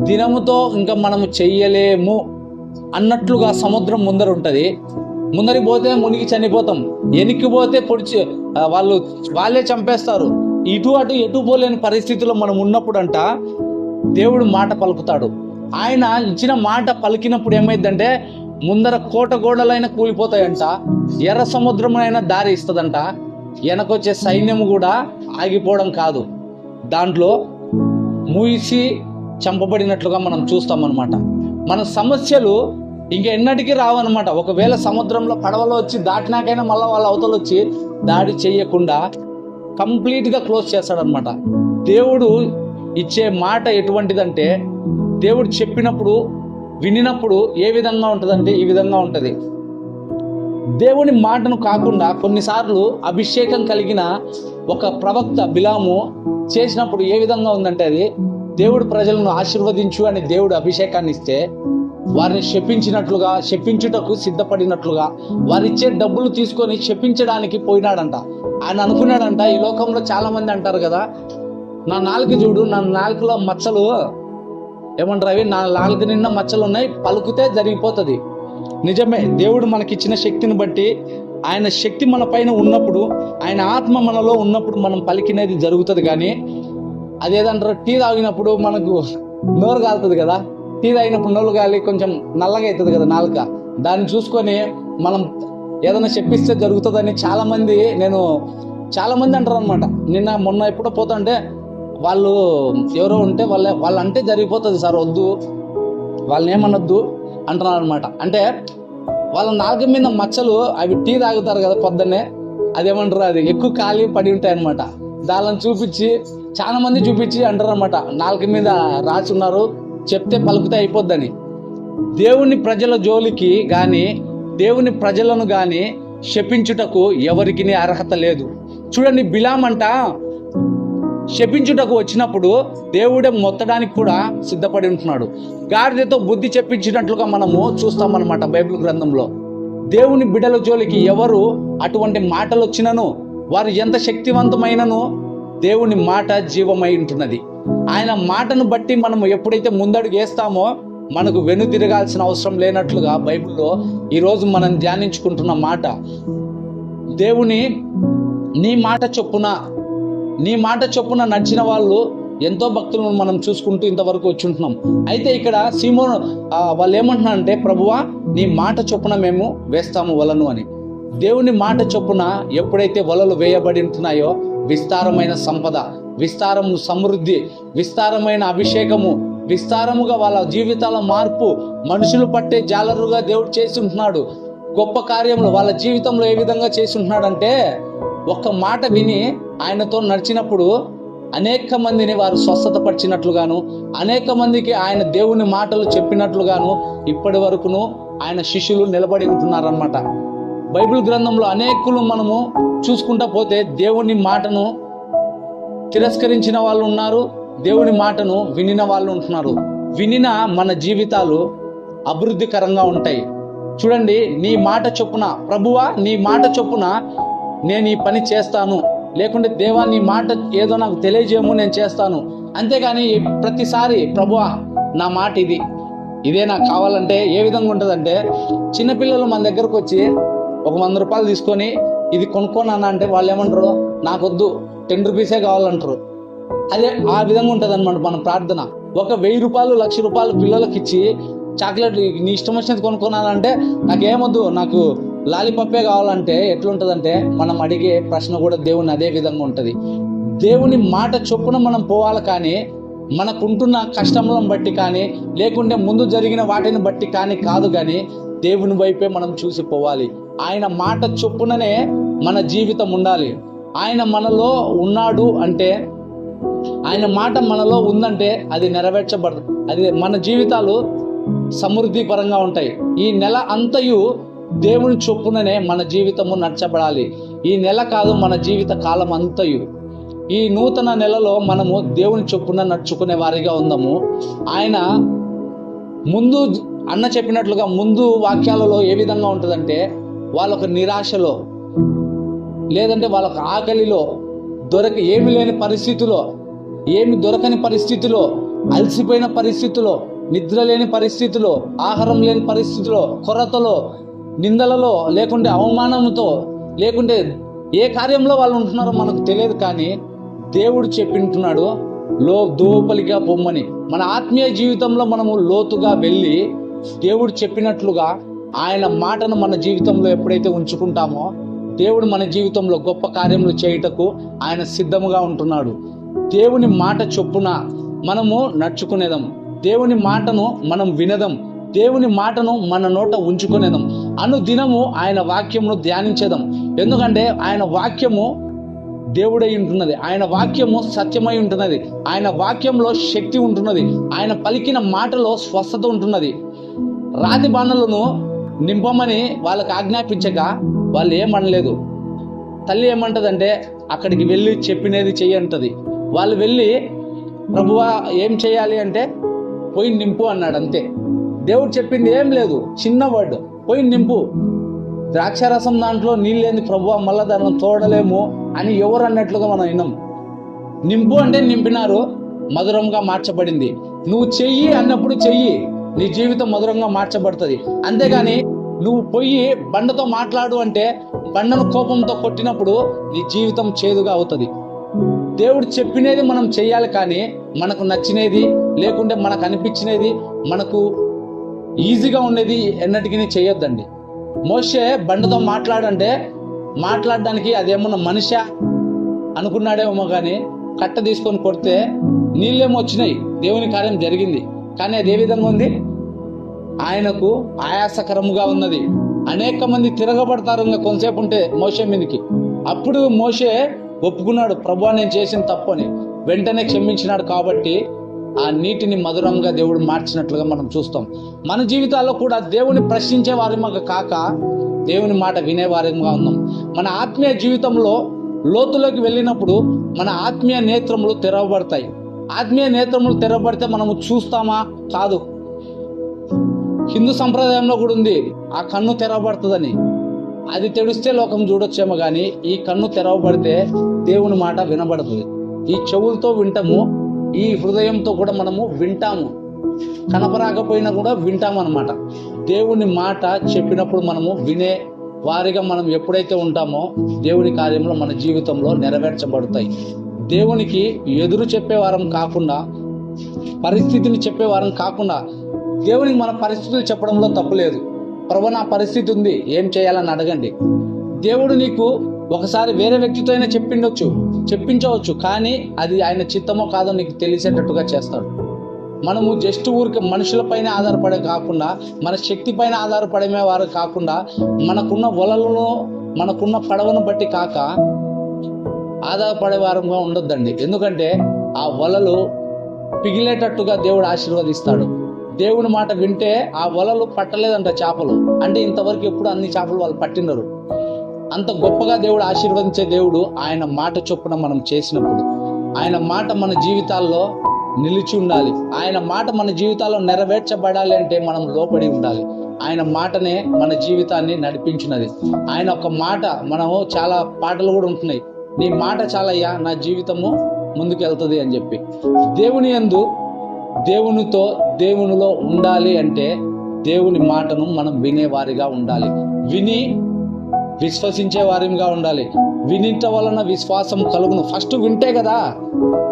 దినముతో ఇంకా మనము చెయ్యలేము అన్నట్లుగా సముద్రం ముందర ఉంటుంది. ముందరికి పోతే మునిగి చనిపోతాం, వెనక్కి పోతే పొడిచి వాళ్ళే చంపేస్తారు. ఇటు అటు ఎటు పోలేని పరిస్థితుల్లో మనం ఉన్నప్పుడు అంట దేవుడు మాట పలుకుతాడు. ఆయన ఇచ్చిన మాట పలికినప్పుడు ఏమైందంటే ముందర కోట గోడలైనా కూలిపోతాయంట, ఎర్ర సముద్రం అయినా దారి ఇస్తుందంట, వెనకొచ్చే సైన్యము కూడా ఆగిపోవడం కాదు, దాంట్లో మూసి చంపబడినట్లుగా మనం చూస్తామన్నమాట. మన సమస్యలు ఇంకా ఎన్నటికీ రావన్నమాట. ఒకవేళ సముద్రంలో పడవలో వచ్చి దాటినాకైనా మళ్ళీ వాళ్ళ అవతల వచ్చి దాడి చేయకుండా కంప్లీట్గా క్లోజ్ చేస్తాడనమాట. దేవుడు ఇచ్చే మాట ఎటువంటిదంటే దేవుడు చెప్పినప్పుడు వినినప్పుడు ఏ విధంగా ఉంటుందంటే ఈ విధంగా ఉంటుంది. దేవుని మాటను కాకుండా కొన్నిసార్లు అభిషేకం కలిగిన ఒక ప్రవక్త బిలాము చేసినప్పుడు ఏ విధంగా ఉందంటే అది దేవుడు ప్రజలను ఆశీర్వదించు అని దేవుడు అభిషేకాన్ని ఇస్తే వారిని శపించినట్లుగా, శపించుటకు సిద్ధపడినట్లుగా వారిచ్చే డబ్బులు తీసుకొని శపించడానికి పోయినాడంట. ఆయన అనుకున్నాడంట, ఈ లోకంలో చాలా మంది అంటారు కదా, నా నాలుక చూడు, నా నాలుకలో మచ్చలు ఏమంటారు అవి, నా నాలుక నిండా మచ్చలు ఉన్నాయి, పలుకుతే జరిగిపోతుంది. నిజమే, దేవుడు మనకిచ్చిన శక్తిని బట్టి, ఆయన శక్తి మన పైన ఉన్నప్పుడు, ఆయన ఆత్మ మనలో ఉన్నప్పుడు మనం పలికినది జరుగుతుంది. కానీ అదేదంటారు, టీ తాగినప్పుడు మనకు నోరు కాలుతుంది కదా, టీ తాగినప్పుడు నోరు గాలి కొంచెం నల్లగా అవుతుంది కదా నాలుక, దాన్ని చూసుకొని మనం ఏదైనా చెప్పిస్తే జరుగుతుందని చాలా మంది అంటారు అనమాట. మొన్న ఎప్పుడో పోతుంటే వాళ్ళు ఎవరో ఉంటే వాళ్ళు అంటే జరిగిపోతుంది సార్, వద్దు వాళ్ళని ఏమనొద్దు అంటున్నారు అనమాట. అంటే వాళ్ళ నాలుక మీద మచ్చలు అవి టీ తాగుతారు కదా పొద్దున్నే, అదేమంటారు అది ఎక్కువ ఖాళీ పడి ఉంటాయి అనమాట. దానిని చాలా మంది చూపించి అంటారు అనమాట, నాలుక మీద రాసి ఉన్నారు చెప్తే పలుకుతే అయిపోద్దని. దేవుని ప్రజల జోలికి కానీ దేవుని ప్రజలను కానీ శపించుటకు ఎవరికి అర్హత లేదు. చూడండి, బిలాం అంట శపించుటకు వచ్చినప్పుడు దేవుడే మొత్తడానికి కూడా సిద్ధపడి ఉంటున్నాడు. గాడిదతో బుద్ధి చెప్పించినట్లుగా మనము చూస్తామన్నమాట బైబిల్ గ్రంథంలో. దేవుని బిడ్డల జోలికి ఎవరు అటువంటి మాటలు వచ్చినను, వారు ఎంత శక్తివంతమైనను దేవుని మాట జీవమై ఉంటున్నది. ఆయన మాటను బట్టి మనం ఎప్పుడైతే ముందడుగు వేస్తామో మనకు వెనుతిరగాల్సిన అవసరం లేనట్లుగా బైబిల్లో ఈరోజు మనం ధ్యానించుకుంటున్న మాట, దేవుని నీ మాట చొప్పున నడిచిన వాళ్ళు ఎంతో భక్తులను మనం చూసుకుంటూ ఇంతవరకు వచ్చి ఉంటున్నాం. అయితే ఇక్కడ సీమోను వాళ్ళు ఏమంటున్నారంటే, ప్రభువా నీ మాట చొప్పున మేము వేస్తాము వలను అని. దేవుని మాట చొప్పున ఎప్పుడైతే వలలు వేయబడి ఉంటున్నాయో విస్తారమైన సంపద, విస్తారము సమృద్ధి, విస్తారమైన అభిషేకము, విస్తారముగా వాళ్ళ జీవితాల మార్పు, మనుషులు పట్టే జాలరుగా దేవుడు చేసి ఉంటున్నాడు. గొప్ప కార్యములు వాళ్ళ జీవితంలో ఏ విధంగా చేసి ఉంటున్నాడంటే, ఒక్క మాట విని ఆయనతో నడిచినప్పుడు అనేక మందిని వారు స్వస్థత పరిచినట్లుగాను, అనేక మందికి ఆయన దేవుని మాటలు చెప్పినట్లుగాను ఇప్పటి వరకును ఆయన శిష్యులు నిలబడి ఉంటున్నారన్నమాట. బైబిల్ గ్రంథంలో అనేకులు మనము చూసుకుంటా పోతే దేవుని మాటను తిరస్కరించిన వాళ్ళు ఉన్నారు, దేవుని మాటను వినిన వాళ్ళు ఉంటున్నారు. వినిన మన జీవితాలు అభివృద్ధికరంగా ఉంటాయి. చూడండి, నీ మాట చొప్పున, ప్రభువా నీ మాట చొప్పున నేను ఈ పని చేస్తాను, లేకుంటే దేవా నీ మాట ఏదో నాకు తెలియజేయము నేను చేస్తాను. అంతేగాని ప్రతిసారి ప్రభువా నా మాట ఇదే నాకు కావాలంటే ఏ విధంగా ఉంటుందంటే, చిన్నపిల్లలు మన దగ్గరకు వచ్చి ఒక 100 రూపాయలు తీసుకొని ఇది కొనుక్కోనన్నా అంటే వాళ్ళు ఏమంటారు, నాకొద్దు 10 రూపీసే కావాలంటారు. అదే ఆ విధంగా ఉంటుంది అనమాట మన ప్రార్థన. ఒక 1000 రూపాయలు 1,00,000 రూపాయలు పిల్లలకి ఇచ్చి చాక్లెట్ నీ ఇష్టం వచ్చినది కొనుక్కున్నానంటే నాకేమొద్దు, నాకు లాలీపప్పే కావాలంటే ఎట్లుంటుందంటే మనం అడిగే ప్రశ్న కూడా దేవుని అదే విధంగా ఉంటుంది. దేవుని మాట చొప్పున మనం పోవాలి, కానీ మనకుంటున్న కష్టములను బట్టి కానీ లేకుంటే ముందు జరిగిన వాటిని బట్టి కాదు కానీ దేవుని వైపే మనం చూసి పోవాలి. ఆయన మాట చొప్పుననే మన జీవితం ఉండాలి. ఆయన మనలో ఉన్నాడు అంటే, ఆయన మాట మనలో ఉందంటే అది నెరవేర్చబడదు. అది మన జీవితాలు సమృద్ధి పరంగా ఉంటాయి. ఈ నెల అంతయు దేవుని చొప్పుననే మన జీవితము నడచబడాలి. ఈ నెల కాదు, మన జీవిత కాలం అంతయు ఈ నూతన నెలలో మనము దేవుని చొప్పున నడుచుకునే వారిగా ఉందాము. ఆయన ముందు అన్న చెప్పినట్లుగా ముందు వాక్యాలలో ఏ విధంగా ఉంటుందంటే, వాళ్ళొక నిరాశలో, లేదంటే వాళ్ళొక ఆకలిలో, ఏమి లేని పరిస్థితిలో, ఏమి దొరకని పరిస్థితిలో, అలసిపోయిన పరిస్థితిలో, నిద్ర లేని పరిస్థితిలో, ఆహారం లేని పరిస్థితిలో, కొరతలో, నిందలలో, లేకుంటే అవమానంతో, లేకుంటే ఏ కార్యంలో వాళ్ళు ఉంటున్నారో మనకు తెలియదు. కానీ దేవుడు చెప్పింటున్నాడు దోపలిగా పొమ్మని. మన ఆత్మీయ జీవితంలో మనము లోతుగా వెళ్ళి దేవుడు చెప్పినట్లుగా ఆయన మాటను మన జీవితంలో ఎప్పుడైతే ఉంచుకుంటామో, దేవుడు మన జీవితంలో గొప్ప కార్యములు చేయుటకు ఆయన సిద్ధముగా ఉంటున్నాడు. దేవుని మాట చొప్పున మనము నడుచుకునేదాం, దేవుని మాటను మనం వినదాం, దేవుని మాటను మన నోట ఉంచుకునేదాం, అనుదినము ఆయన వాక్యమును ధ్యానించేదాం. ఎందుకంటే ఆయన వాక్యము దేవుడై ఉంటున్నది, ఆయన వాక్యము సత్యమై ఉంటున్నది, ఆయన వాక్యంలో శక్తి ఉంటున్నది, ఆయన పలికిన మాటలో స్వస్థత ఉంటున్నది. రాతి బాణలను నింపమని వాళ్ళకి ఆజ్ఞాపించక వాళ్ళు ఏమనలేదు. తల్లి ఏమంటదంటే, అక్కడికి వెళ్ళి చెప్పినది చెయ్యంటది. వాళ్ళు వెళ్ళి, ప్రభువా ఏం చేయాలి అంటే, పోయి నింపు అన్నాడు, అంతే. దేవుడు చెప్పింది ఏం లేదు, చిన్న వర్డ్, పోయి నింపు. ద్రాక్షారసం దాంట్లో నీళ్ళేంది ప్రభువా, మళ్ళా దాన్ని తోడలేము అని ఎవరు అన్నట్లుగా మనం విన్నాం. నింపు అంటే నింపినారు, మధురంగా మార్చబడింది. నువ్వు చెయ్యి అన్నప్పుడు చెయ్యి, నీ జీవితం మధురంగా మార్చబడుతుంది. అంతేగాని నువ్వు పోయి బండతో మాట్లాడు అంటే, బండను కోపంతో కొట్టినప్పుడు నీ జీవితం చేదుగా అవుతుంది. దేవుడు చెప్పినది మనం చెయ్యాలి, కానీ మనకు నచ్చినది, లేకుంటే మనకు అనిపించినది, మనకు ఈజీగా ఉండేది ఎన్నటికీ చేయొద్దండి. మోషే బండతో మాట్లాడంటే, మాట్లాడడానికి అదేమన్నా మనిషి అనుకున్నాడేమో, కానీ కట్ట తీసుకొని కొడితే నీళ్ళేమో వచ్చినాయి, దేవుని కార్యం జరిగింది. కానీ అది ఏ విధంగా ఉంది, ఆయనకు ఆయాసకరముగా ఉన్నది. అనేక మంది తిరగబడతారు ఇంకా కొంతసేపు ఉంటే మోషే మీదకి. అప్పుడు మోషే ఒప్పుకున్నాడు, ప్రభువా నేను చేసిన తప్పు అని. వెంటనే క్షమించినాడు. కాబట్టి ఆ నీటిని మధురంగా దేవుడు మార్చినట్లుగా మనం చూస్తాం. మన జీవితాల్లో కూడా దేవుని ప్రశ్నించే వారిగా కాక దేవుని మాట వినేవారిగా ఉన్నాం. మన ఆత్మీయ జీవితంలో లోతులోకి వెళ్ళినప్పుడు మన ఆత్మీయ నేత్రములు తెరవబడతాయి. ఆత్మీయ నేత్రములు తెరవబడితే మనము చూస్తామా? కాదు. హిందూ సంప్రదాయంలో కూడా ఉంది, ఆ కన్ను తెరవబడుతుందని. అది తెడిస్తే లోకం చూడొచ్చేమో, కానీ ఈ కన్ను తెరవబడితే దేవుని మాట వినబడుతుంది. ఈ చెవులతో వింటాము, ఈ హృదయంతో కూడా మనము వింటాము. కనపరాకపోయినా కూడా వింటాము అన్నమాట. దేవుని మాట చెప్పినప్పుడు మనము వినే వారిగా మనం ఎప్పుడైతే ఉంటామో, దేవుని కార్యంలో మన జీవితంలో నెరవేర్చబడతాయి. దేవునికి ఎదురు చెప్పేవారం కాకుండా, పరిస్థితిని చెప్పేవారం కాకుండా, దేవునికి మన పరిస్థితులు చెప్పడంలో తప్పు లేదు. ప్రభు నా పరిస్థితి ఉంది, ఏం చేయాలని అడగండి. దేవుడు నీకు ఒకసారి వేరే వ్యక్తితో అయినా చెప్పించవచ్చు, కానీ అది ఆయన చిత్తమో కాదో నీకు తెలిసేటట్టుగా చేస్తాడు. మనము జస్ట్ ఊరికి మనుషులపైన ఆధారపడే కాకుండా, మన శక్తి పైన ఆధారపడే వారు కాకుండా, మనకున్న వలలను, మనకున్న పడవను బట్టి కాక ఆధారపడే వారంగా ఉండొద్దండి. ఎందుకంటే ఆ వలలు పిగిలేటట్టుగా దేవుడు ఆశీర్వదిస్తాడు. దేవుని మాట వింటే ఆ వలలు పట్టలేదంట చేపలు. అంటే ఇంతవరకు ఎప్పుడు అన్ని చేపలు వాళ్ళు పట్టినరు. అంత గొప్పగా దేవుడు ఆశీర్వదించే దేవుడు. ఆయన మాట చొప్పున మనం చేసినప్పుడు, ఆయన మాట మన జీవితాల్లో నిలిచి ఉండాలి. ఆయన మాట మన జీవితాల్లో నెరవేర్చబడాలి అంటే మనం లోపడి ఉండాలి. ఆయన మాటనే మన జీవితాన్ని నడిపించినది. ఆయన ఒక మాట, మనము చాలా పాటలు కూడా ఉంటున్నాయి, నీ మాట చాలయ్యా నా జీవితము ముందుకు వెళ్తుంది అని చెప్పి. దేవుని యందు, దేవునితో, దేవునిలో ఉండాలి అంటే దేవుని మాటను మనం వినేవారిగా ఉండాలి, విని విశ్వసించే వారిగా ఉండాలి. వినిట వలన విశ్వాసం కలుగును. ఫస్ట్ వింటే కదా.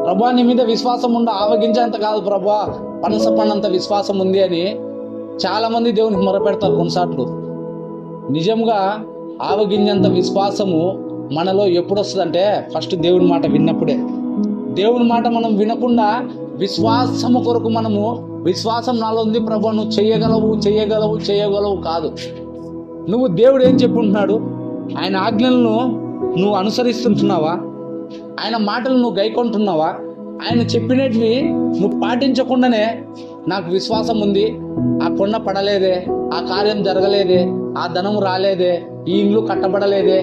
ప్రభా నీ మీద విశ్వాసం ఉండ, ఆవగించేంత కాదు ప్రభా, పనస పండంత విశ్వాసం ఉంది అని చాలా మంది దేవునికి మొరపెడతారు కొన్నిసార్లు. నిజంగా ఆవగింజంత విశ్వాసము మనలో ఎప్పుడు వస్తుందంటే ఫస్ట్ దేవుని మాట విన్నప్పుడే. దేవుని మాట మనం వినకుండా విశ్వాసము కొరకు మనము, విశ్వాసం నాలో ఉంది ప్రభు, నువ్వు చేయగలవు కాదు. నువ్వు దేవుడు ఏం చెప్పుంటున్నాడు, ఆయన ఆజ్ఞలను నువ్వు అనుసరిస్తుంటున్నావా, ఆయన మాటలు నువ్వు గైకొంటున్నావా, ఆయన చెప్పినవి నువ్వు పాటించకుండానే నాకు విశ్వాసం ఉంది, ఆ కొండ పడలేదే, ఆ కార్యం జరగలేదే, ఆ ధనం రాలేదే, ఈ ఇల్లు కట్టబడలేదే,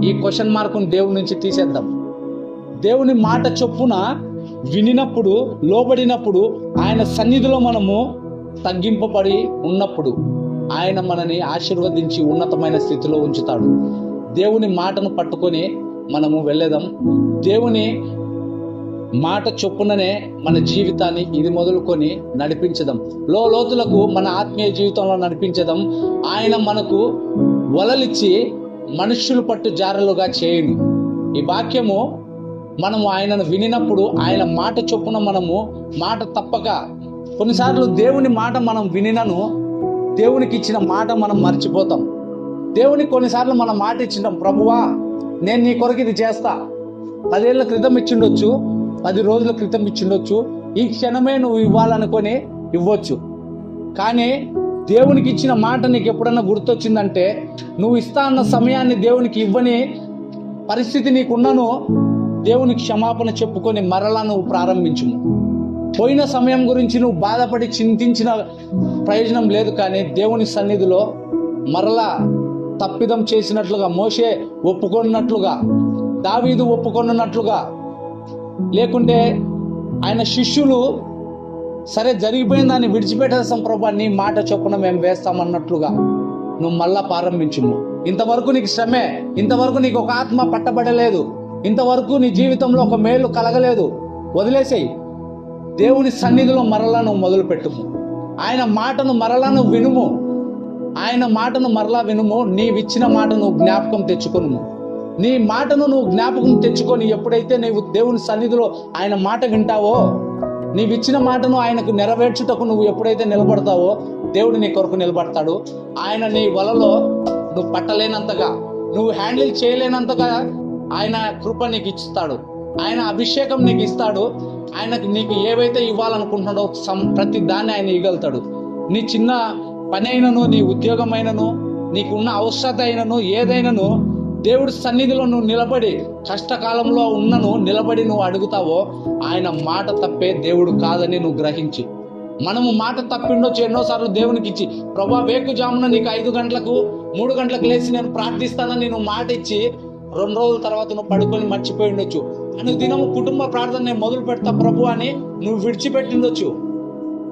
ఈ క్వశ్చన్ మార్కుని దేవుని నుంచి తీసేద్దాం. దేవుని మాట చొప్పున వినినప్పుడు, లోబడినప్పుడు, ఆయన సన్నిధిలో మనము తగ్గింపబడి ఉన్నప్పుడు ఆయన మనని ఆశీర్వదించి ఉన్నతమైన స్థితిలో ఉంచుతాడు. దేవుని మాటను పట్టుకొని మనము వెళ్ళేదాం. దేవుని మాట చొప్పుననే మన జీవితాన్ని ఇది మొదలుకొని నడిపించదాం. లోతులకు మన ఆత్మీయ జీవితంలో నడిపించదాం. ఆయన మనకు వలలిచ్చి మనుష్యులు పట్టు జారలుగా చేయను. ఈ వాక్యము మనము ఆయనను వినినప్పుడు ఆయన మాట చొప్పున మనము మాట తప్పక, కొన్నిసార్లు దేవుని మాట మనం వినినను దేవునికి ఇచ్చిన మాట మనం మర్చిపోతాం. దేవునికి కొన్నిసార్లు మనం మాట ఇచ్చినాం, ప్రభువా నేను నీ కొరకు ఇది చేస్తా, 10 ఏళ్ల క్రితం ఇచ్చిండొచ్చు, 10 రోజుల క్రితం ఇచ్చిండొచ్చు, ఈ క్షణమే నువ్వు ఇవ్వాలనుకొని ఇవ్వచ్చు. కానీ దేవునికి ఇచ్చిన మాట నీకు ఎప్పుడన్నా గుర్తొచ్చిందంటే, నువ్వు ఇస్తా అన్న సమయాన్ని దేవునికి ఇవ్వని పరిస్థితి నీకున్నను, దేవునికి క్షమాపణ చెప్పుకొని మరలా నువ్వు ప్రారంభించుము. పోయిన సమయం గురించి నువ్వు బాధపడి చింతించిన ప్రయోజనం లేదు. కానీ దేవుని సన్నిధిలో మరలా తప్పిదం చేసినట్లుగా, మోషే ఒప్పుకొన్నట్లుగా, దావీదు ఒప్పుకొన్నట్లుగా, లేకుంటే ఆయన శిష్యులు సరే జరిగిపోయిన దాన్ని విడిచిపెట్టేస్తాం ప్రభా, నీ మాట చొప్పున మేము వేస్తామన్నట్లుగా నువ్వు మళ్ళా ప్రారంభించుము. ఇంతవరకు నీకు శ్రమే, ఇంతవరకు నీకు ఒక ఆత్మ పట్టబడలేదు, ఇంతవరకు నీ జీవితంలో ఒక మేలు కలగలేదు, వదిలేసేయి. దేవుని సన్నిధిలో మరలా నువ్వు మొదలు పెట్టుము. ఆయన మాటను మరలా నువ్వు వినుము. ఆయన మాటను మరలా వినుము. నీవిచ్చిన మాట నువ్వు జ్ఞాపకం తెచ్చుకొనుము. నీ మాటను నువ్వు జ్ఞాపకం తెచ్చుకొని ఎప్పుడైతే నీవు దేవుని సన్నిధిలో ఆయన మాట వింటావో, నీవిచ్చిన మాటను ఆయనకు నెరవేర్చుటకు నువ్వు ఎప్పుడైతే నిలబడతావో, దేవుడు నీ కొరకు నిలబడతాడు. ఆయన నీ వలలో నువ్వు పట్టలేనంతగా, నువ్వు హ్యాండిల్ చేయలేనంతగా ఆయన కృప నీకు ఇస్తాడు. ఆయన అభిషేకం నీకు ఇస్తాడు. ఆయనకు నీకు ఏవైతే ఇవ్వాలనుకుంటున్నాడో ప్రతి దాన్ని ఆయన ఇవ్వగలుగుతాడు. నీ చిన్న పని అయినను, నీ ఉద్యోగం అయినను, నీకున్న అవసరత అయినను, ఏదైనాను దేవుడి సన్నిధిలో నువ్వు నిలబడి, కష్టకాలంలో ఉన్నను నిలబడి నువ్వు అడుగుతావో, ఆయన మాట తప్పే దేవుడు కాదని నువ్వు గ్రహించి. మనము మాట తప్పిండొచ్చు ఎన్నోసార్లు దేవునికి ఇచ్చి, ప్రభా వేకుజామున నీకు 5 గంటలకు 3 గంటలకు లేచి నేను ప్రార్థిస్తానని నువ్వు మాట ఇచ్చి 2 రోజుల తర్వాత నువ్వు పడుకొని మర్చిపోయి ఉండొచ్చు. అని దినము కుటుంబ ప్రార్థన నేను మొదలు పెడతా ప్రభు అని నువ్వు విడిచిపెట్టిండొచ్చు,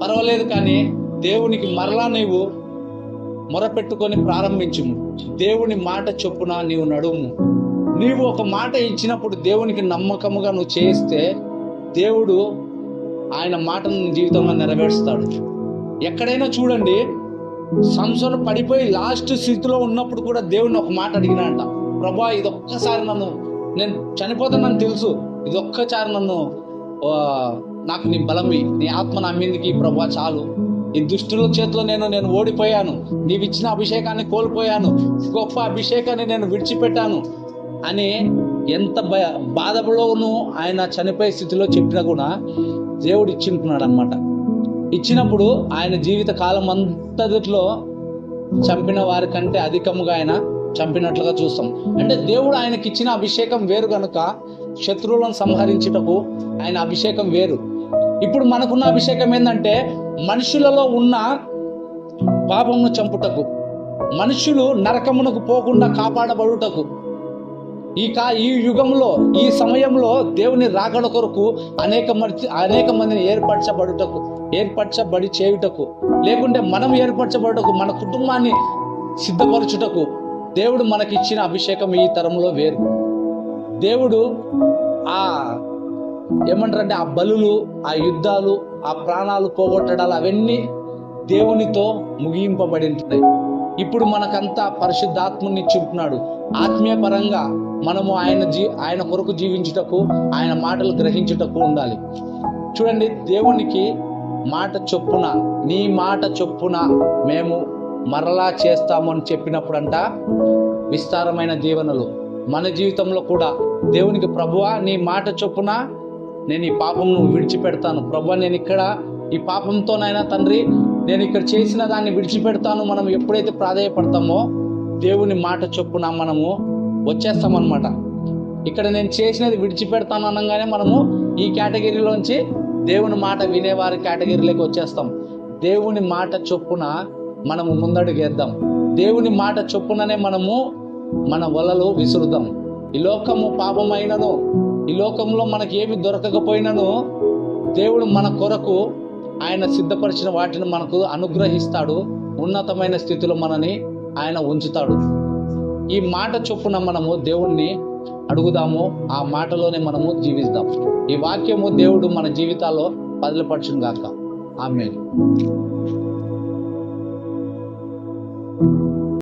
పర్వాలేదు. కానీ దేవునికి మరలా నీవు మొరపెట్టుకొని ప్రారంభించుము. దేవుని మాట చొప్పున నీవు నడుము. నీవు ఒక మాట ఇచ్చినప్పుడు దేవునికి నమ్మకముగా నువ్వు చేస్తే దేవుడు ఆయన మాటను నీ జీవితంలో నెరవేరుస్తాడు. ఎక్కడైనా చూడండి, సంసోను పడిపోయి లాస్ట్ స్థితిలో ఉన్నప్పుడు కూడా దేవుని ఒక మాట అడిగినాడంట, ప్రభా ఇదొక్కసారి నేను చనిపోతానని తెలుసు, ఇదొక్కసారి నాకు నీ బలమి, నీ ఆత్మ నా మీదకి ప్రభా చాలు, ఈ దుష్టుల చేతిలో నేను ఓడిపోయాను, నీవిచ్చిన అభిషేకాన్ని కోల్పోయాను, గొప్ప అభిషేకాన్ని నేను విడిచిపెట్టాను అని ఎంత బాధలోనూ ఆయన చనిపోయే స్థితిలో చెప్పినా కూడా దేవుడు ఇచ్చింటున్నాడు అనమాట. ఇచ్చినప్పుడు ఆయన జీవిత కాలం అంతటిలో చంపిన వారి కంటే అధికముగా ఆయన చంపినట్లుగా చూస్తాం. అంటే దేవుడు ఆయనకి ఇచ్చిన అభిషేకం వేరు కనుక శత్రువులను సంహరించుటకు ఆయన అభిషేకం వేరు. ఇప్పుడు మనకున్న అభిషేకం ఏంటంటే మనుషులలో ఉన్న పాపమును చంపుటకు, మనుషులు నరకమునకు పోకుండా కాపాడబడుటకు, ఈ యుగంలో ఈ సమయంలో దేవుని రాకడ కొరకు అనేక మందిని ఏర్పరచబడి చేయుటకు, లేకుంటే మనం ఏర్పరచబడుటకు, మన కుటుంబాన్ని సిద్ధపరచుటకు దేవుడు మనకిచ్చిన అభిషేకం ఈ తరంలో వేరు. దేవుడు ఏమంటారంటే ఆ బలులు, ఆ యుద్ధాలు, ఆ ప్రాణాలు పోగొట్టడాలు అవన్నీ దేవునితో ముగింపబడి ఉంటున్నాయి. ఇప్పుడు మనకంతా పరిశుద్ధాత్మని ఇచ్చుంటున్నాడు. ఆత్మీయ పరంగా మనము ఆయన కొరకు జీవించుటకు, ఆయన మాటలు గ్రహించుటకు ఉండాలి. చూడండి, దేవునికి మాట చొప్పున, నీ మాట చొప్పున మేము మరలా చేస్తాము అని చెప్పినప్పుడంట విస్తారమైన దీవెనలు మన జీవితంలో కూడా. దేవునికి ప్రభువా నీ మాట చొప్పున నేను ఈ పాపంను విడిచిపెడతాను, ప్రభువా నేను ఇక్కడ ఈ పాపంతోనైనా తండ్రి నేను ఇక్కడ చేసిన దాన్ని విడిచిపెడతాను. మనం ఎప్పుడైతే ప్రాధేయపడతామో దేవుని మాట చొప్పున మనము వచ్చేస్తామన్నమాట. ఇక్కడ నేను చేసినది విడిచిపెడతాను అనగానే మనము ఈ కేటగిరీలోంచి దేవుని మాట వినేవారి కేటగిరీలోకి వచ్చేస్తాం. దేవుని మాట చొప్పున మనము ముందడుగేద్దాం. దేవుని మాట చొప్పుననే మనము మన వలలు విసురుదాం. ఈ లోకము పాపమైనను, ఈ లోకంలో మనకి ఏమి దొరకకపోయినను దేవుడు మన కొరకు ఆయన సిద్ధపరిచిన వాటిని మనకు అనుగ్రహిస్తాడు. ఉన్నతమైన స్థితిలో మనని ఆయన ఉంచుతాడు. ఈ మాట చొప్పున మనము దేవుణ్ణి అడుగుదాము, ఆ మాటలోనే మనము జీవిస్తాం. ఈ వాక్యము దేవుడు మన జీవితాల్లో బదిలిపరచును గాక. ఆమేన్.